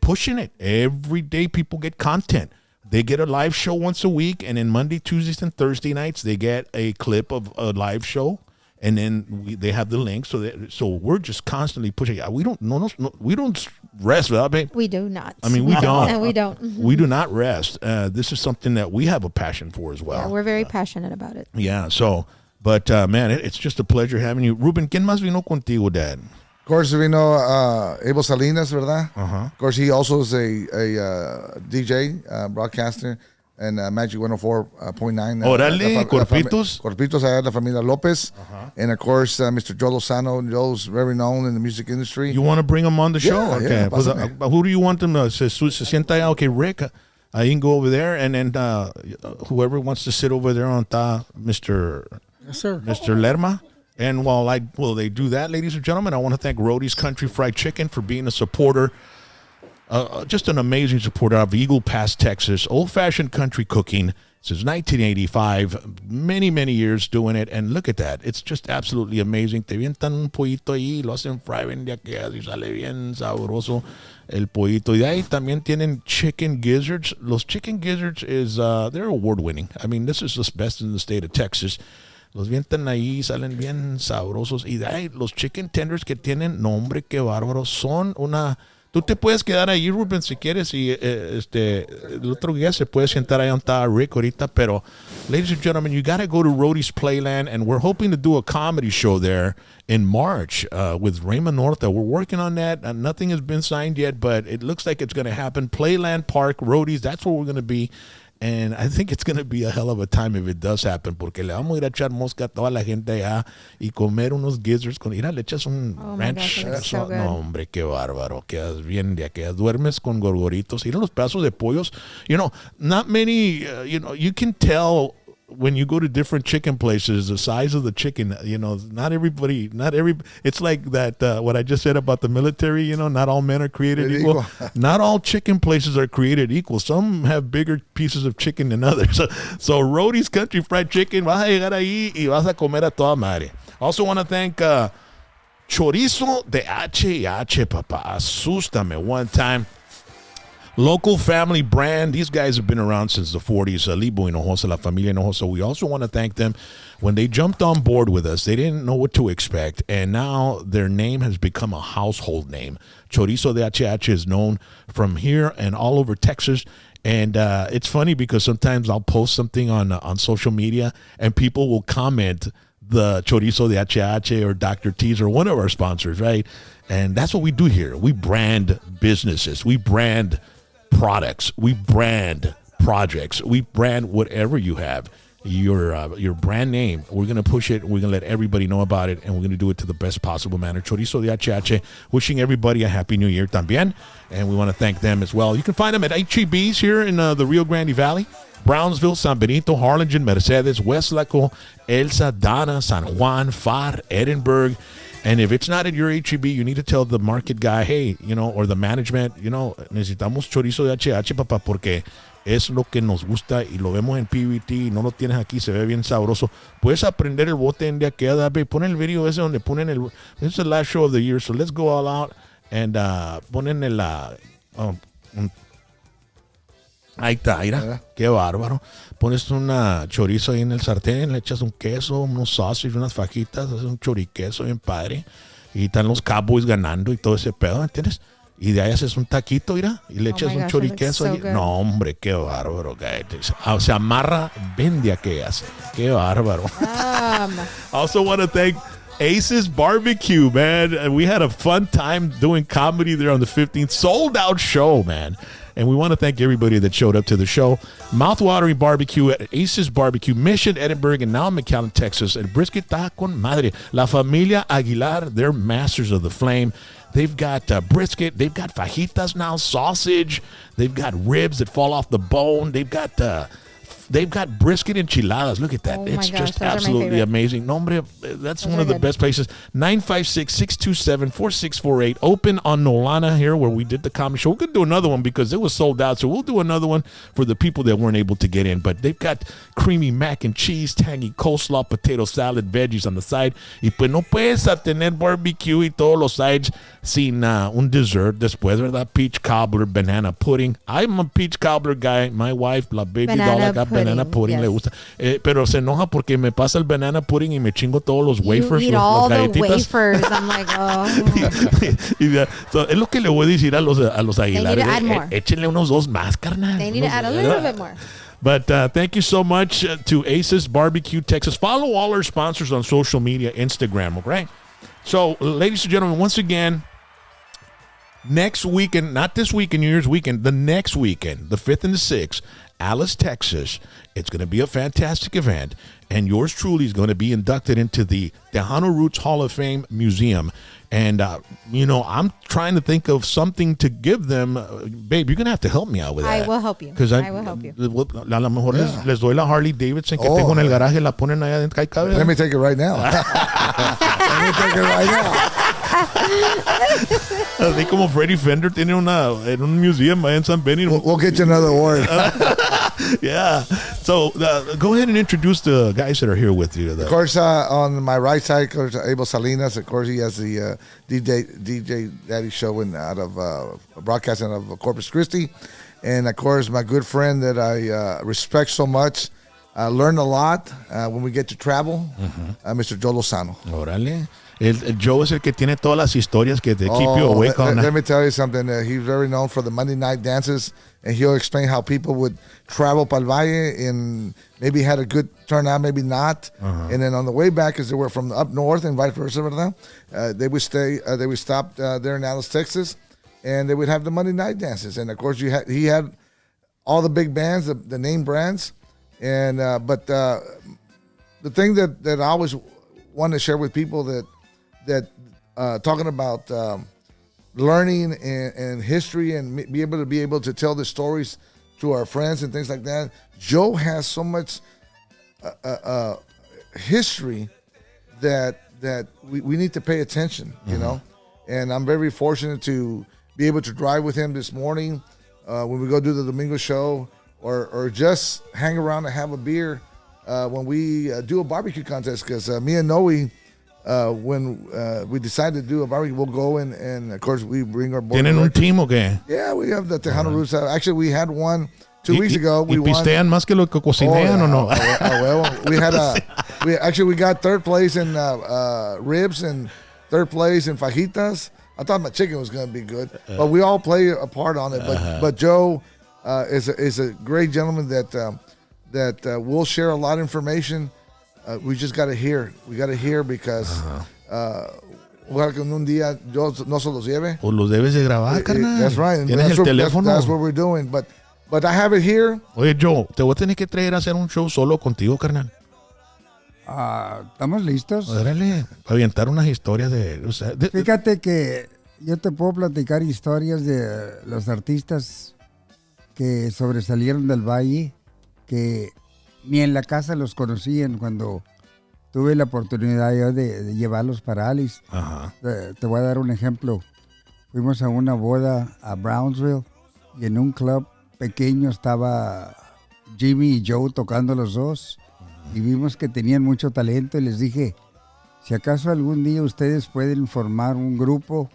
pushing it. Every day people get content. They get a live show once a week, and then Monday, Tuesdays, and Thursday nights, they get a clip of a live show, and then they have the link. So we're just constantly pushing. We don't rest, babe. We do not. I mean, we don't. No, we don't. We do not rest. This is something that we have a passion for as well. Yeah, we're very passionate about it. Yeah, so, but man, it's just a pleasure having you. Ruben, ¿quién más vino contigo, Dad? Of course, we know Abel Salinas, ¿verdad? Of course, he also is a DJ, broadcaster, and Magic 104.9. Órale, Corpitos. Corpitos, allá la familia Lopez. And of course, Mr. Joe Lozano. Joe's very known in the music industry. You want to bring him on the show? Yeah, Okay. yeah, Pues, pásame. who do you want them to se sienta allá? Okay, Rick, you can go over there, and then whoever wants to sit over there on top, Mr. Yes, sir. Lerma. And while they do that, ladies and gentlemen, I want to thank Rhodey's Country Fried Chicken for being a supporter, just an amazing supporter of Eagle Pass, Texas, old-fashioned country cooking, since 1985, many, many years doing it. And look at that. It's just absolutely amazing. Te vientan un pollito ahí, lo hacen fry de aquellas y sale bien sabroso el pollito. Y de ahí también tienen chicken gizzards. Los chicken gizzards they're award winning. I mean, this is the best in the state of Texas. Los vientan ahí, salen bien sabrosos. Y de ahí los chicken tenders que tienen, no hombre, qué bárbaro. Son una... Tú te puedes quedar ahí, Ruben, si quieres, y el otro día se puede sentar ahí donde está Rick ahorita, pero, ladies and gentlemen, you got to go to Rody's Playland, and we're hoping to do a comedy show there in March with Raymond Northa. We're working on that. Nothing has been signed yet, but it looks like it's going to happen. Playland Park, Rody's, that's where we're going to be. And I think it's going to be a hell of a time if it does happen, porque le vamos a ir a echar mosca a toda la gente allá y comer unos gizzards con... Mira, le echas un ranch. So good. No, hombre, qué bárbaro. Quedas bien de aquellas. Duermes con gorgoritos. Mira los pedazos de pollos. You know, not many, you can tell when you go to different chicken places, the size of the chicken, it's like that, what I just said about the military, not all men are created equal. Not all chicken places are created equal. Some have bigger pieces of chicken than others. So Rody's Country Fried Chicken, vas a llegar ahí y vas a comer a toda madre. Also want to thank Chorizo de H&H, papá. Asústame one time. Local family brand. These guys have been around since the 40s. Libo Hinojosa, La Familia Hinojosa. We also want to thank them. When they jumped on board with us, they didn't know what to expect, and now their name has become a household name. Chorizo de H&H is known from here and all over Texas. And it's funny because sometimes I'll post something on social media, and people will comment the Chorizo de H&H or Dr. T's or one of our sponsors, right? And that's what we do here. We brand businesses. We brand products, we brand projects, we brand whatever you have, your brand name. We're going to push it, we're going to let everybody know about it, and we're going to do it to the best possible manner. Chorizo de H&H, wishing everybody a happy new year también, and we want to thank them as well. You can find them at HEBs here in the Rio Grande Valley, Brownsville, San Benito, Harlingen, Mercedes, Westlaco, Elsa, Dana, San Juan, Far, Edinburgh. And if it's not at your HEB, you need to tell the market guy, hey, or the management, necesitamos chorizo de H&H, papá, porque es lo que nos gusta y lo vemos en PBT y no lo tienes aquí, se ve bien sabroso. Puedes aprender el bote en de aquella, pon el video ese donde ponen this is the last show of the year, so let's go all out and ponen ahí está, mira, qué bárbaro. Pones una chorizo ahí en el sartén, le echas un queso, unos sausage, unas fajitas, haces un choriqueso bien padre. Y están los Cowboys ganando y todo ese pedo, ¿entiendes? Y de ahí haces un taquito, mira, y le echas un choriqueso. No, hombre, qué bárbaro. Se amarra, vende aquellas. Qué bárbaro. I also want to thank Ace's Barbecue, man. We had a fun time doing comedy there on the 15th. Sold out show, man. And we want to thank everybody that showed up to the show. Mouth-watering barbecue at Ace's Barbecue, Mission, Edinburgh, and now McAllen, Texas. El brisket está con madre. La Familia Aguilar, they're masters of the flame. They've got brisket. They've got fajitas now, sausage. They've got ribs that fall off the bone. They've got brisket enchiladas. Look at that. It's just absolutely amazing. No, hombre, that's one of the best places. 956-627-4648. Open on Nolana here where we did the comedy show. We're going to do another one because it was sold out. So we'll do another one for the people that weren't able to get in. But they've got creamy mac and cheese, tangy coleslaw, potato salad, veggies on the side. Y pues no puedes tener barbecue y todos los sides sin un dessert después, ¿verdad? Peach cobbler, banana pudding. I'm a peach cobbler guy. My wife, la baby doll, I got banana pudding, yes. Le gusta. Pero se enoja porque me pasa el banana pudding y me chingo todos los wafers. You eat all the wafers. I'm like, oh. So, es lo que le voy a decir a los Aguilar. They need to add more. Échenle unos dos más, carnal. They need to add a little bit more. But thank you so much to Ace's Barbecue Texas. Follow all our sponsors on social media, Instagram, okay? So, ladies and gentlemen, once again, next weekend, not this weekend, New Year's weekend, the next weekend, the 5th and the 6th, Alice, Texas. It's going to be a fantastic event, and yours truly is going to be inducted into the Tejano Roots Hall of Fame Museum. And, I'm trying to think of something to give them. Babe, you're going to have to help me out with that. I will help you. I will help you. A lo mejor les doy la Harley Davidson que tengo en el garaje, la ponen allá adentro. Let me take it right now. Let me take it right now. Así como Freddie Fender tiene en un museum allá en San Benito. We'll get you another award. Yeah. So go ahead and introduce the guys that are here with you. Of course, on my right side, of course, Abel Salinas. Of course, he has the DJ Daddy show out of broadcasting out of Corpus Christi. And, of course, my good friend that I respect so much. Learned a lot when we get to travel, Mr. Joe Lozano. Órale. El Joe es el que tiene todas las historias que te keep you awake all night. Let me tell you something. He's very known for the Monday night dances, and he'll explain how people would travel para el Valle and maybe had a good turnout, maybe not. And then on the way back, as they were from up north and vice versa, ¿verdad? They would stop there in Dallas, Texas, and they would have the Monday night dances. And of course, he had all the big bands, the name brands. And but the thing that I always want to share with people that talking about learning and history and be able to tell the stories to our friends and things like that. Joe has so much history that we need to pay attention, you know. And I'm very fortunate to be able to drive with him this morning when we go do the Domingo show. Or just hang around and have a beer when we do a barbecue contest. Because me and Noe, when we decide to do a barbecue, we'll go and of course we bring our board. ¿Tienen un team o qué? Yeah, we have the Tejano Roots. Actually, we had one 2 weeks ago. ¿Y pistean más que lo que cocinean o no? We got third place in ribs and third place in fajitas. I thought my chicken was going to be good, but we all play a part on it. But Joe is a great gentleman that will share a lot of information. We just got to hear. We got to hear because ojalá que un día yo no se los lleve. O los debes de grabar, carnal. That's right. And Tienes el teléfono. That's what we're doing. But I have it here. Oye, Joe, te voy a tener que traer a hacer un show solo contigo, carnal. ¿Estamos listos? Órale, para avientar unas historias de... Fíjate que yo te puedo platicar historias de los artistas que sobresalieron del Valle, que ni en la casa los conocían cuando tuve la oportunidad yo de llevarlos para Alice. Te voy a dar un ejemplo. Fuimos a una boda a Brownsville y en un club pequeño estaba Jimmy y Joe tocando los dos y vimos que tenían mucho talento y les dije, si acaso algún día ustedes pueden formar un grupo,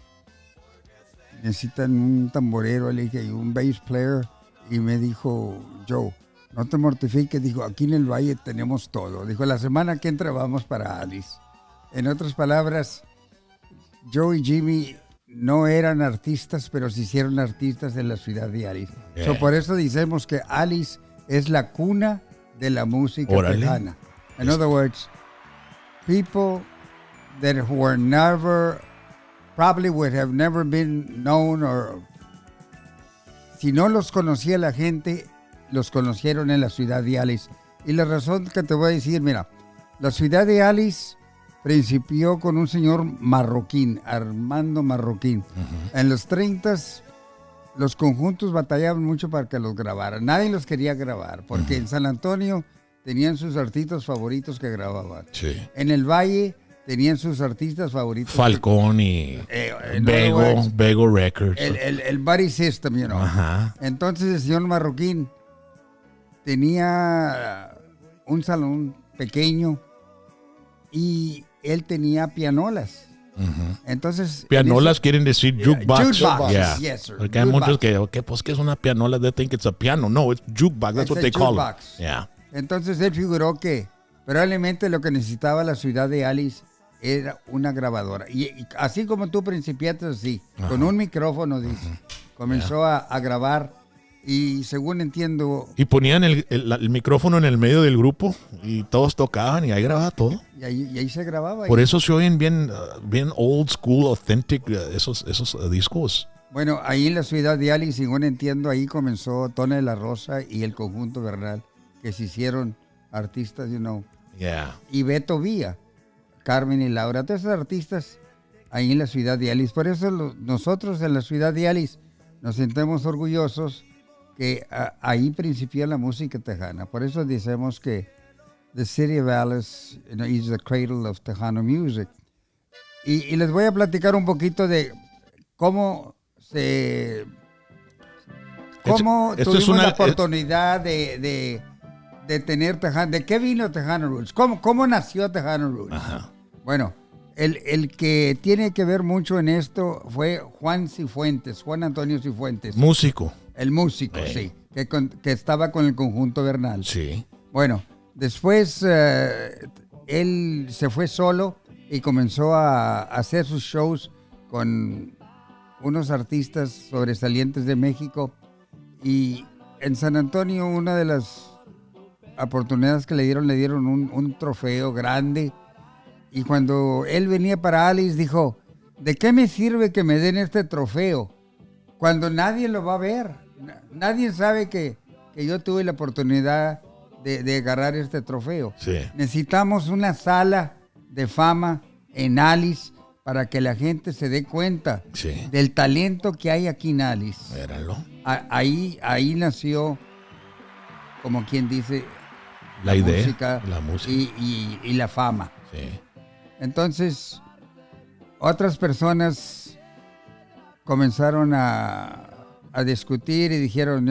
necesitan un tamborero, le dije, y un bass player. Y me dijo, Joe, no te mortifiques. Dijo, aquí en el Valle tenemos todo. Dijo, la semana que entra vamos para Alice. En otras palabras, Joe y Jimmy no eran artistas, pero se hicieron artistas en la ciudad de Alice. So, por eso decimos que Alice es la cuna de la música tejana. In other words, people that were probably would have never been known or... Si no los conocía la gente, los conocieron en la ciudad de Alice. Y la razón que te voy a decir, mira, la ciudad de Alice principió con un señor marroquín, Armando Marroquín. En los 30s, los conjuntos batallaban mucho para que los grabaran. Nadie los quería grabar, porque en San Antonio tenían sus artistas favoritos que grababan. Sí. En el Valle tenían sus artistas favoritos. Falcón y Bego Records. El Buddy System, you know. Entonces el señor Marroquín tenía un salón pequeño y él tenía pianolas. Entonces, pianolas quieren decir jukebox. Jukebox, yeah. Yes, sir. Porque hay muchos que, pues, ¿qué es una pianola? They think it's a piano. No, it's jukebox. That's what they call it. Yeah. Entonces él figuró que probablemente lo que necesitaba la ciudad de Alice era una grabadora. Y así como tú principiaste así, con un micrófono, dice, comenzó a grabar. Y según entiendo... Y ponían el micrófono en el medio del grupo y todos tocaban y ahí grababa todo. Y ahí se grababa. Por eso se oyen bien old school, authentic esos discos. Bueno, ahí en la ciudad de Alice, según entiendo, ahí comenzó Tona de la Rosa y el conjunto Bernal, que se hicieron artistas, you know. Yeah. Y Beto Villa, Carmen y Laura, todos esos artistas ahí en la ciudad de Alice. Por eso nosotros en la ciudad de Alice nos sentimos orgullosos que ahí principió la música tejana. Por eso decimos que the city of Alice, you know, is the cradle of Tejano music. Y les voy a platicar un poquito de cómo ¿Cómo Esto tuvimos es una- la oportunidad de tener Tejano? ¿De qué vino Tejano Roots? ¿Cómo nació Tejano Roots? Ajá. Bueno, el que tiene que ver mucho en esto fue Juan Antonio Cifuentes, Músico. el músico, sí, que estaba con el conjunto Bernal. Sí. Bueno, después él se fue solo y comenzó a hacer sus shows con unos artistas sobresalientes de México. Y en San Antonio, una de las oportunidades que le dieron un trofeo grande. Y cuando él venía para Alice, dijo, ¿de qué me sirve que me den este trofeo cuando nadie lo va a ver? Nadie sabe que yo tuve la oportunidad de agarrar este trofeo. Sí. Necesitamos una sala de fama en Alice para que la gente se dé cuenta Sí. del talento que hay aquí en Alice. Éralo. Ahí nació, como quien dice, La idea. música, La música. y la fama. Sí. Entonces, otras personas comenzaron a discutir y dijeron,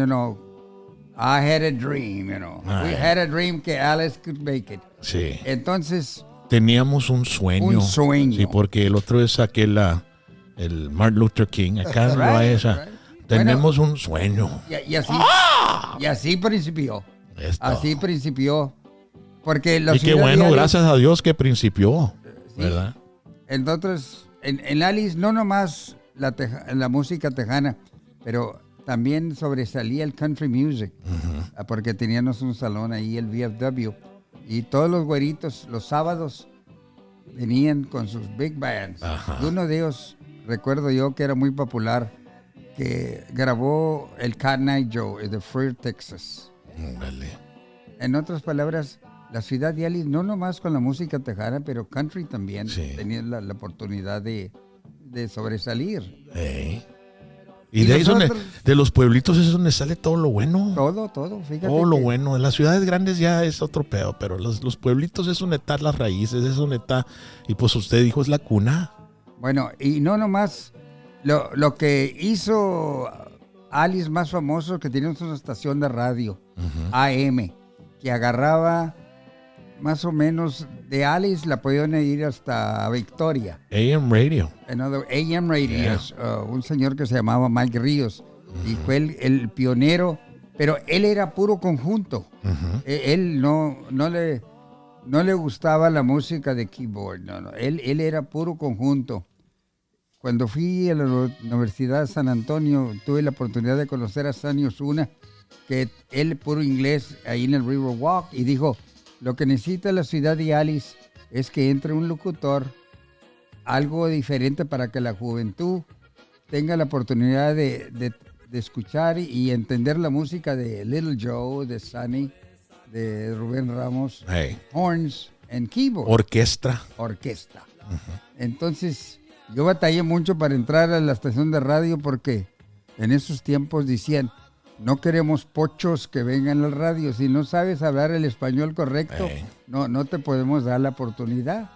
I had a dream, we had a dream que Alice could make it. Sí. Entonces, Teníamos un sueño. Un sueño. Sí, porque el otro es el Martin Luther King. Acá no hay esa. right. Tenemos un sueño. y así principió. Esto. Así principió. Porque la Y qué ciudad de bueno, Alice, gracias a Dios que principió. sí. ¿Verdad? Entonces, en Alice no nomás la música tejana, pero también sobresalía el country music, porque teníamos un salón ahí, el VFW, y todos los güeritos los sábados venían con sus big bands. Ajá. Y uno de ellos, recuerdo yo que era muy popular, que grabó el Cotton Eye Joe de Freer, Texas. Órale. En otras palabras, la ciudad de Alice, no nomás con la música tejana, pero country también, Sí. tenía la oportunidad de sobresalir. Ey. Y Y de ahí es donde, nosotros- de los pueblitos es donde sale todo lo bueno. Todo, fíjate. Todo lo que- bueno. En las ciudades grandes ya es otro pedo, pero los pueblitos es donde están las raíces, es donde está. Y pues usted dijo, es la cuna. Bueno, y no nomás, lo que hizo Alice más famoso, que tenía una estación de radio, AM, que agarraba más o menos de Alice, la podían ir hasta Victoria. AM Radio. Another AM Radio, Yeah. un señor que se llamaba Mike Ríos, y fue el pionero, pero él era puro conjunto. Él no le gustaba la música de keyboard, no. Él era puro conjunto. Cuando fui a la Universidad de San Antonio, tuve la oportunidad de conocer a Sonny Osuna, que él puro inglés ahí en el Riverwalk, y dijo, lo que necesita la ciudad de Alice es que entre un locutor, algo diferente para que la juventud tenga la oportunidad de escuchar y entender la música de Little Joe, de Sonny, de Rubén Ramos, Hey. horns and keyboard, Orquesta. orquesta. Entonces, yo batallé mucho para entrar a la estación de radio porque en esos tiempos decían, no queremos pochos que vengan al radio. Si no sabes hablar el español correcto, Hey. no te podemos dar la oportunidad.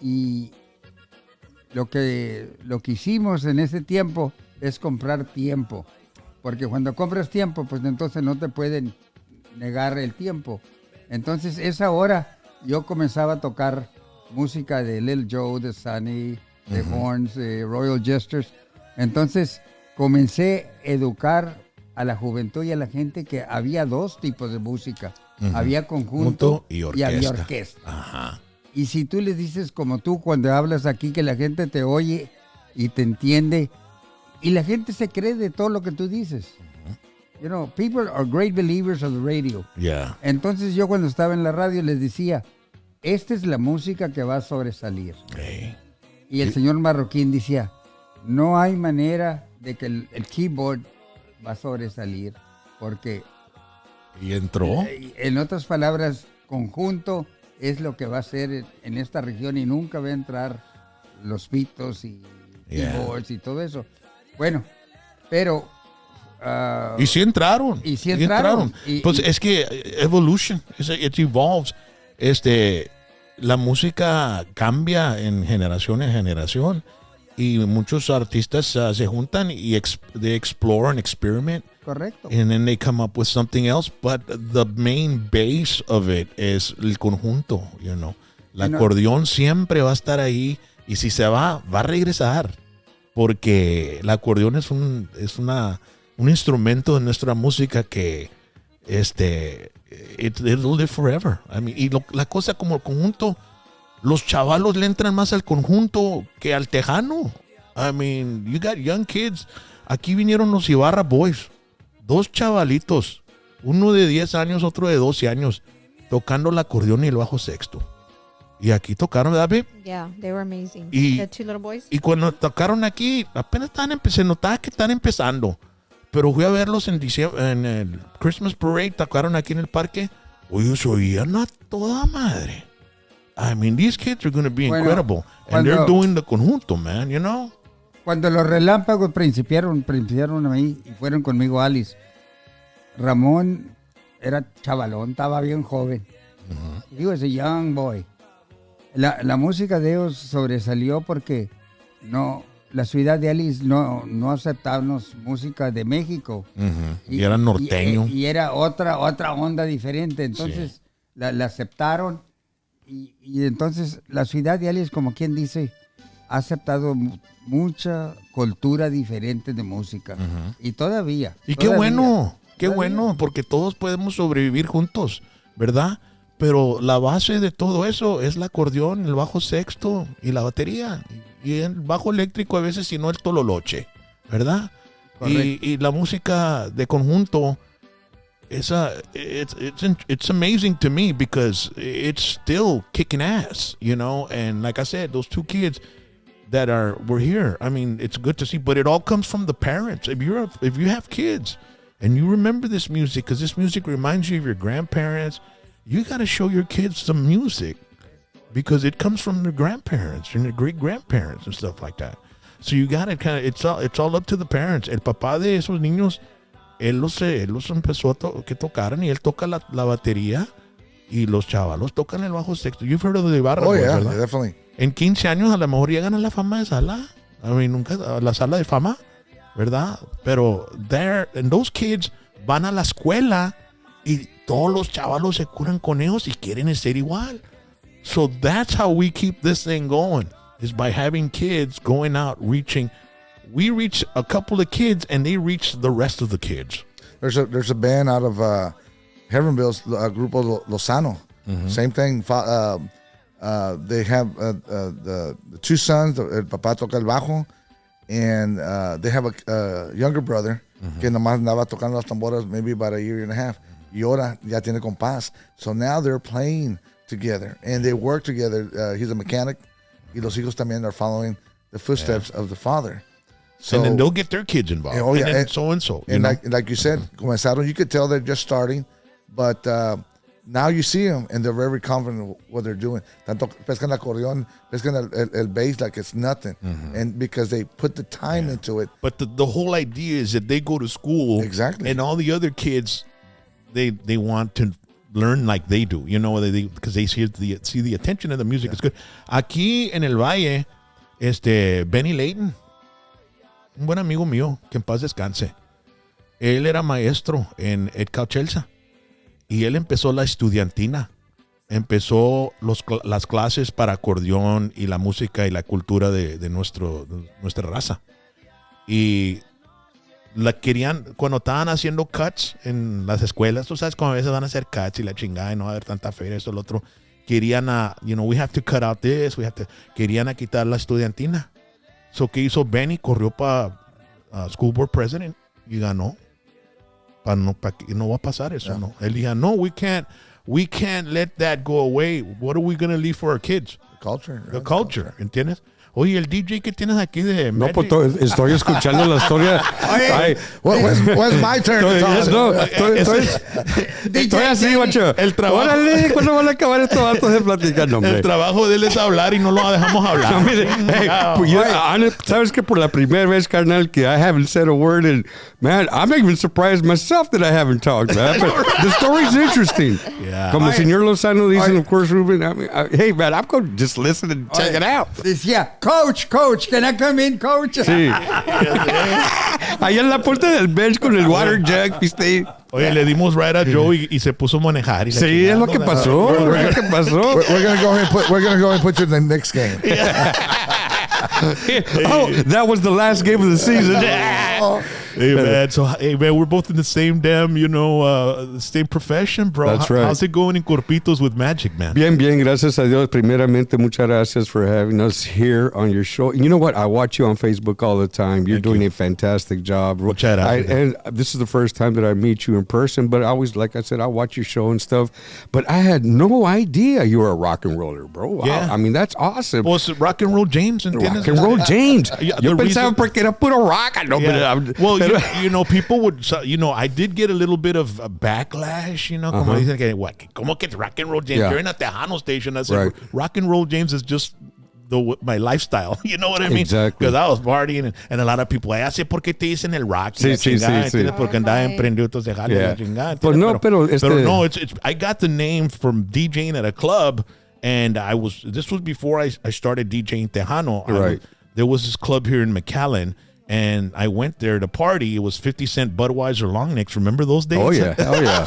Y lo que hicimos en ese tiempo es comprar tiempo. Porque cuando compras tiempo, pues entonces no te pueden negar el tiempo. Entonces, esa hora yo comenzaba a tocar música de Little Joe, de Sonny, de Horns, de Royal Jesters. Entonces, comencé a educar a la juventud y a la gente que había dos tipos de música. Había conjunto Y y había orquesta. orquesta. Ajá. Y si tú les dices como tú cuando hablas aquí que la gente te oye y te entiende y la gente se cree de todo lo que tú dices. You know, people are great believers of the radio. Yeah. Entonces yo cuando estaba en la radio les decía, esta es la música que va a sobresalir. Hey. Y el señor Marroquín decía, no hay manera de que el keyboard va a sobresalir porque, Y entró. en otras palabras, conjunto es lo que va a ser en esta región y nunca va a entrar los pitos y Yeah. keyboards y todo eso. Bueno, pero... Y sí entraron. Y sí entraron. Pues Y- es que evolution, it evolves. La música cambia en generación. y muchos artistas se juntan y they explore and experiment. Correcto. And then they come up with something else, but the main base of it es el conjunto, you know. El acordeón siempre va a estar ahí y si se va a regresar porque el acordeón es un instrumento de nuestra música que it'll live forever. I mean, y la cosa como el conjunto, los chavalos le entran más al conjunto que al tejano. I mean, you got young kids. Aquí vinieron los Ibarra Boys, 2 chavalitos, uno de 10 años, otro de 12 años, tocando el acordeón y el bajo sexto. Y aquí tocaron, ¿verdad, babe? Yeah, they were amazing. Y- The two little boys. Y cuando tocaron aquí, apenas se notaba que están empezando. Pero fui a verlos en diciembre, en el Christmas Parade, tocaron aquí en el parque. Oye, se oían a toda madre. I mean, these kids are going to be Bueno, incredible. And they're doing the conjunto, man, you know? Cuando los relámpagos principiaron a mí y fueron conmigo a Alice, Ramón era chavalón, estaba bien joven. He was a young boy. La música de ellos sobresalió porque la ciudad de Alice no aceptábamos música de México. Y era norteño. Y era otra onda diferente. Entonces la aceptaron y entonces la ciudad de Alice, como quien dice, ha aceptado mucha cultura diferente de música. Y todavía. Y qué bueno, porque todos podemos sobrevivir juntos, ¿verdad? Pero la base de todo eso es el acordeón, el bajo sexto y la batería. Y el bajo eléctrico a veces, si no el tololoche, ¿verdad? Y la música de conjunto, it's amazing to me because it's still kicking ass, you know? And like I said, those 2 kids that were here, I mean, it's good to see, but it all comes from the parents. If you have kids and you remember this music, because this music reminds you of your grandparents, you got to show your kids some music because it comes from their grandparents and their great grandparents and stuff like that. So you got to it's all up to the parents. El papá de esos niños, él los empezó que tocaran y él toca la batería y los chavalos tocan el bajo sexto. You've heard of the Ibarra Boys, yeah, ¿verdad? definitely. En 15 años a lo mejor llegan a la fama de sala. I mean, nunca a la sala de fama, ¿verdad? Pero those kids van a la escuela y todos los chavalos se curan con ellos y quieren ser igual. So that's how we keep this thing going, is by having kids going out reaching. We reach a couple of kids and they reach the rest of the kids. There's a band out of Heavenville, Grupo Lozano. Same thing. They have the 2 sons. El papá toca el bajo, and they have a younger brother que nomás andaba tocando las tamboras maybe about a year and a half. Y ahora ya tiene compás. So now they're playing together and they work together. He's a mechanic. Y los hijos también are following the footsteps of the father. So, and then they'll get their kids involved. Oh, yeah. And then so and so. And like you said, comenzaron, you could tell they're just starting, but now you see them and they're very confident in what they're doing. Tanto pescan el acordeón, pescan el bass like it's nothing. And because they put the time into it. But the whole idea is that they go to school. Exactly. And all the other kids, they want to learn like they do, you know, because they see the attention of the music is good. Aquí en el Valle, Benny Layton, un buen amigo mío, que en paz descanse. Él era maestro en Cauchelsa y él empezó la estudiantina. Empezó las clases para acordeón y la música y la cultura de nuestra raza. Y la querían, cuando estaban haciendo cuts en las escuelas, tú sabes cómo a veces van a hacer cuts y la chingada y no va a haber tanta feria, eso, lo otro. Querían we have to cut out this, querían quitar la estudiantina. So, ¿qué hizo Benny? Corrió para School Board President y ganó. No va a pasar eso, ¿no? Él dijo, no, we can't let that go away. What are we going to leave for our kids? Culture. The culture, ¿entiendes? Oye, el DJ que tienes aquí de No, Magic. pues estoy escuchando la historia. Ay, When's my turn to talk? no, estoy así, macho. El trabajo. Órale, ¿cuándo van a acabar estos vatos de platicar? No, hombre. El trabajo de él es hablar y no lo dejamos hablar. No, mire, hey, pues sabes que por la primera vez, carnal, que I haven't said a word, and man, I'm even surprised myself that I haven't talked, man. But the story's interesting. Yeah. Como el señor Lozano dice, of course, Ruben, hey, man, I'm going to just listen and check it out. Decía, Coach, can I come in, coach? Sí. Allá en la puerta del bench con el water jug, ¿viste? Oye, le dimos right a Joe y se puso a manejar. Y la Sí, chingada, es lo que ¿no? pasó. Es lo que pasó. We're gonna go ahead and put you in the next game. Oh, that was the last game of the season. Hey man, we're both in the same damn, same profession, bro. That's right. How's it going in Corpitos with Magic, man? Bien, gracias a Dios. Primeramente, muchas gracias for having us here on your show. You know what? I watch you on Facebook all the time. You're doing a fantastic job. Muchas gracias. And this is the first time that I meet you in person, but I always, like I said, I watch your show and stuff. But I had no idea you were a rock and roller, bro. Wow. Yeah. I mean, that's awesome. Well, it's Rock and Roll James, ¿entiendes? Rock and roll James. Yeah, Yo the pensaba reason- porque era puro rock. No, Yeah. but, Well, people would, I did get a little bit of a backlash, como dicen que, ¿cómo que Rock and Roll James? Yeah. You're in a Tejano station. I said, Right. Rock and Roll James is just my lifestyle. You know what I mean? Exactly. Because I was partying and a lot of people, sé por qué te dicen el rock. Sí, sí, sí. ¿Entiendes? Porque andaba Right. emprendido, entonces jale Yeah. la chingada. Pues no, pero no, it's I got the name from DJing at a club, and this was before I started DJing Tejano. Right. There was this club here in McAllen, and I went there to party. It was 50 Cent Budweiser long necks. Remember those days? Oh, yeah. Oh, yeah.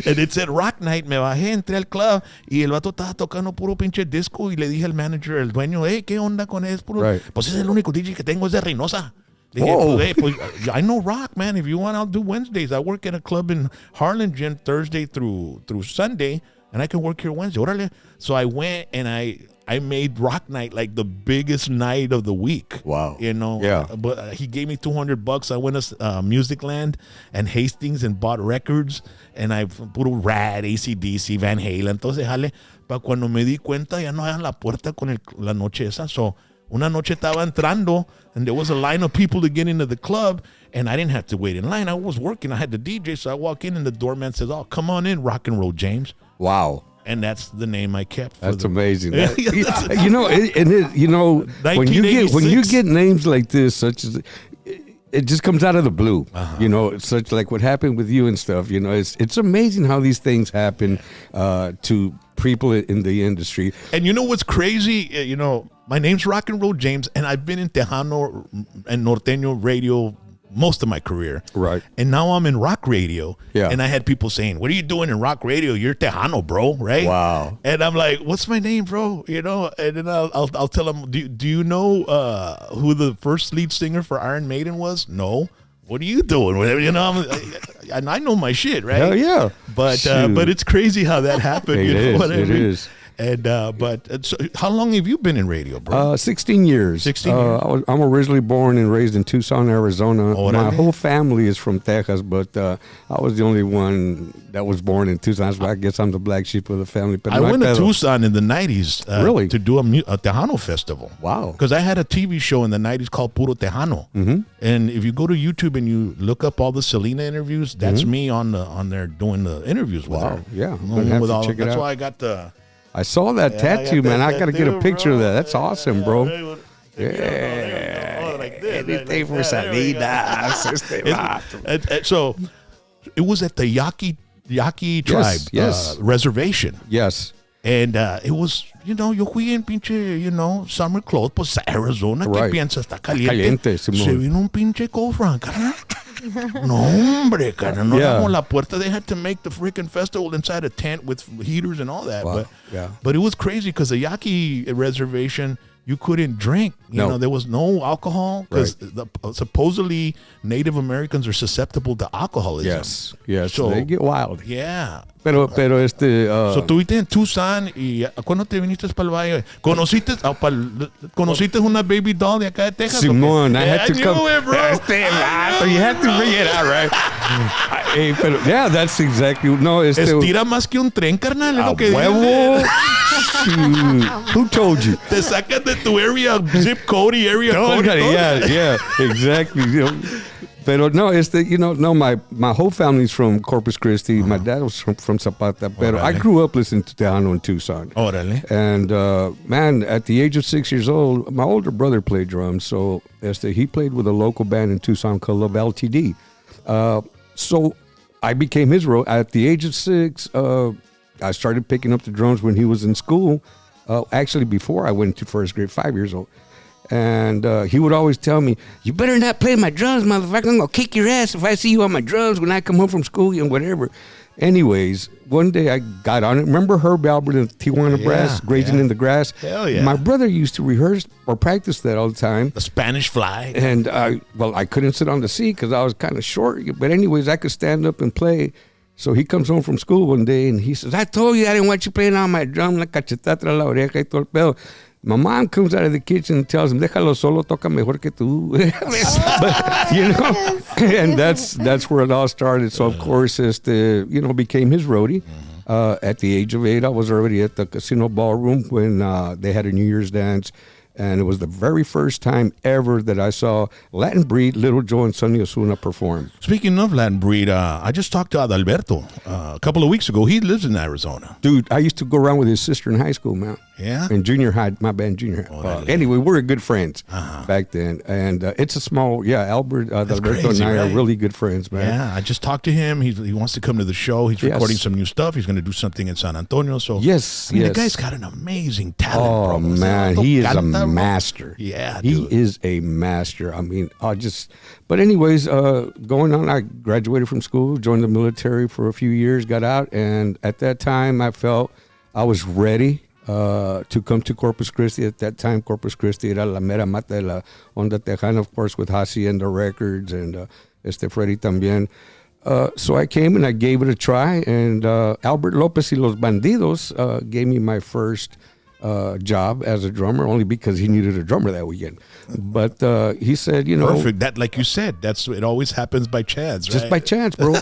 And it said Rock Night. Me bajé, entré al club y el vato estaba tocando puro pinche disco y le dije al manager, el dueño, hey, ¿qué onda con eso? Right. Pues es el único DJ que tengo es de Reynosa. Dije, Whoa. pues, I know rock, man. If you want, I'll do Wednesdays. I work at a club in Harlingen Thursday through Sunday, and I can work here Wednesday. Órale. So I went and I made Rock Night like the biggest night of the week. Wow. Yeah. But he gave me $200. I went to Music Land and Hastings and bought records, and I put Rad, AC/DC, Van Halen. Entonces, jale, para cuando me di cuenta ya no había la puerta con la noche esa. So, una noche estaba entrando, and there was a line of people to get into the club, and I didn't have to wait in line. I was working. I had the DJ, so I walk in, and the doorman says, "Oh, come on in, Rock and Roll James." Wow. And that's the name I kept. That's amazing. Yeah, when you 1986. get names like this, such as it just comes out of the blue. It's such like what happened with you and stuff. It's amazing how these things happen to people in the industry. And you know what's crazy? My name's Rock and Roll James, and I've been in Tejano and Norteño radio most of my career. Right. And now I'm in rock radio. Yeah. And I had people saying, "What are you doing in rock radio? You're Tejano, bro, right?" Wow. And I'm like, "What's my name, bro?" And then I'll tell them, "Do you know who the first lead singer for Iron Maiden was?" "No." "What are you doing?" And I know my shit, right? Hell yeah. But Shoot. it's crazy how that happened. It you know is, what I it mean? is. And so how long have you been in radio, bro? 16 years. 16 years. I'm originally born and raised in Tucson, Arizona. Órale. My whole family is from Texas, but I was the only one that was born in Tucson. So I guess I'm the black sheep of the family. But I went to Tucson in the 90s Really? to do a Tejano festival. Wow. Because I had a TV show in the 90s called Puro Tejano. Mm-hmm. And if you go to YouTube and you look up all the Selena interviews, that's me on there doing the interviews with Wow. her. Yeah. I'm With gonna have to all- check it that's out. why I got the... I saw that tattoo, man. I got to get a picture of that. That's awesome, bro. Yeah. Like this. Anything for There we go. Salinas. So it was at the Yaqui tribe yes. reservation. Yes. And it was, yo fui en pinche, summer clothes, pues Arizona, Right. ¿qué piensas? Está caliente. Caliente, Simón. Se vino un pinche cold front, carnal. No, hombre, carnal. No Yeah. damos la puerta. They had to make the freaking festival inside a tent with heaters and all that. Wow. Yeah. But it was crazy because the Yaqui reservation, you couldn't drink. No. There was no alcohol because supposedly Native Americans are susceptible to alcoholism. Yes. So- They get wild. Yeah. Pero So estuviste en Tucson y ¿cuándo te viniste para el valle? ¿Conociste una baby doll de acá de Texas? Simón, I had to knew come. it, bro. So you have to bring it out, right? Yeah, that's exactly. No, Estira más que un tren, carnal. Es a lo que huevo. dice. Shoot. Who told you? Te sacas de tu area, zip code y area No, code. y todo. yeah, exactly. Pero no, my whole family's from Corpus Christi. My dad was from Zapata. Pero I Órale. grew up listening to Tejano in Tucson. Órale. And man, at the age of 6 years old, my older brother played drums. So he played with a local band in Tucson called Love LTD. So I became his role. At the age of 6, I started picking up the drums when he was in school. Actually, before I went to first grade, 5 years old. And he would always tell me, "You better not play my drums, motherfucker. I'm gonna kick your ass if I see you on my drums when I come home from school and whatever." Anyways, one day I got on it. Remember Herb Albert and Tijuana Brass grazing in the grass? Hell yeah. My brother used to rehearse or practice that all the time. The Spanish Fly. And I couldn't sit on the seat because I was kind of short. But anyways, I could stand up and play. So he comes home from school one day and he says, "I told you I didn't want you playing on my drum, la cachetada tras la oreja y todo el pedo." My mom comes out of the kitchen and tells him, "Déjalo solo, toca mejor que tú." But, you know, and that's where it all started. So, of course, became his roadie. At the age of 8, I was already at the casino ballroom when they had a New Year's dance. And it was the very first time ever that I saw Latin Breed, Little Joe, and Sonny Osuna perform. Speaking of Latin Breed, I just talked to Adalberto a couple of weeks ago. He lives in Arizona. Dude, I used to go around with his sister in high school, man. Yeah? In junior high, my band junior high. Anyway, we were good friends back then. And it's a small, Albert, Adalberto and I are really good friends, man. Yeah, I just talked to him. He wants to come to the show. He's recording some new stuff. He's going to do something in San Antonio. So the guy's got an amazing talent, bro. Oh, man, he is a master. Yeah, he is a master. I mean, but anyways, going on, I graduated from school, joined the military for a few years, got out, and at that time, I felt I was ready to come to Corpus Christi. At that time, Corpus Christi era la mera mata de la onda tejana, of course, with Hacienda Records and Freddy también. So I came and I gave it a try, and Albert Lopez y Los Bandidos gave me my first job as a drummer, only because he needed a drummer that weekend. But he said, perfect. That, like you said, it always happens by chance, right? Just by chance, bro.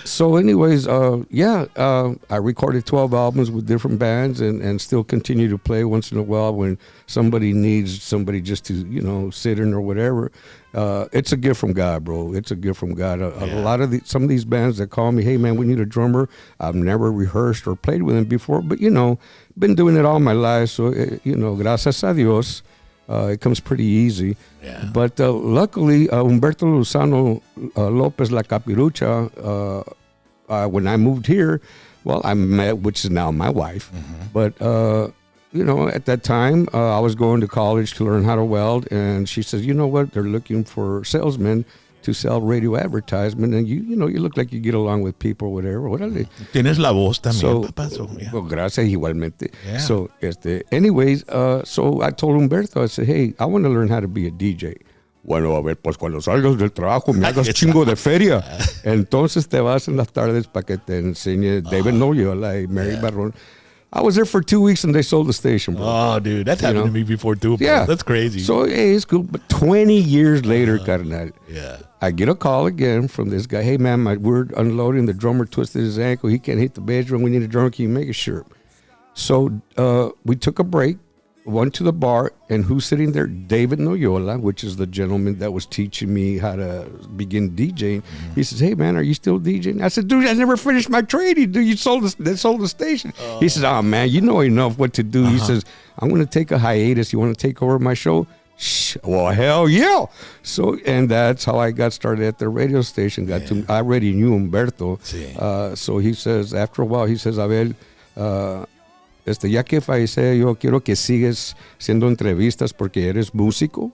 So anyways, I recorded 12 albums with different bands and still continue to play once in a while when somebody needs somebody just to, sit in or whatever. It's a gift from God, bro. It's a gift from God. A lot of some of these bands that call me, "Hey, man, we need a drummer." I've never rehearsed or played with them before, but, been doing it all my life. So, gracias a Dios, it comes pretty easy. Yeah. But luckily, Humberto Lozano Lopez La Capirucha, when I moved here, I met, which is now my wife, but at that time, I was going to college to learn how to weld, and she says, "You know what? They're looking for salesmen to sell radio advertisement, and you look like you get along with people, whatever." Tienes la voz también, papá. Well, gracias igualmente. Yeah. So, anyways, so I told Humberto, I said, "Hey, I want to learn how to be a DJ." Bueno, a ver, pues cuando salgas del trabajo me hagas chingo de feria. Entonces te vas en las tardes para que te enseñe David Noyola y Mary Barron. I was there for 2 weeks and they sold the station, bro. Oh, dude, that's happened to me before too, bro. Yeah. That's crazy. So, hey, it's cool. But 20 years later, carnal, I get a call again from this guy. "Hey, man, we're unloading. The drummer twisted his ankle. He can't hit the bass drum. We need a drummer. Can you make it?" Sure. So we took a break, went to the bar, and who's sitting there? David Noyola, which is the gentleman that was teaching me how to begin DJing. He says, "Hey, man, are you still DJing?" I said, "Dude, I never finished my training. Dude, they sold the station." He says, "Oh, man, you know enough what to do." He says, "I'm going to take a hiatus. You want to take over my show?" Well, hell yeah. So, and that's how I got started at the radio station. I already knew Humberto. So he says, after a while, he says, "Abel, ya que fallecí, yo quiero que sigues haciendo entrevistas porque eres músico.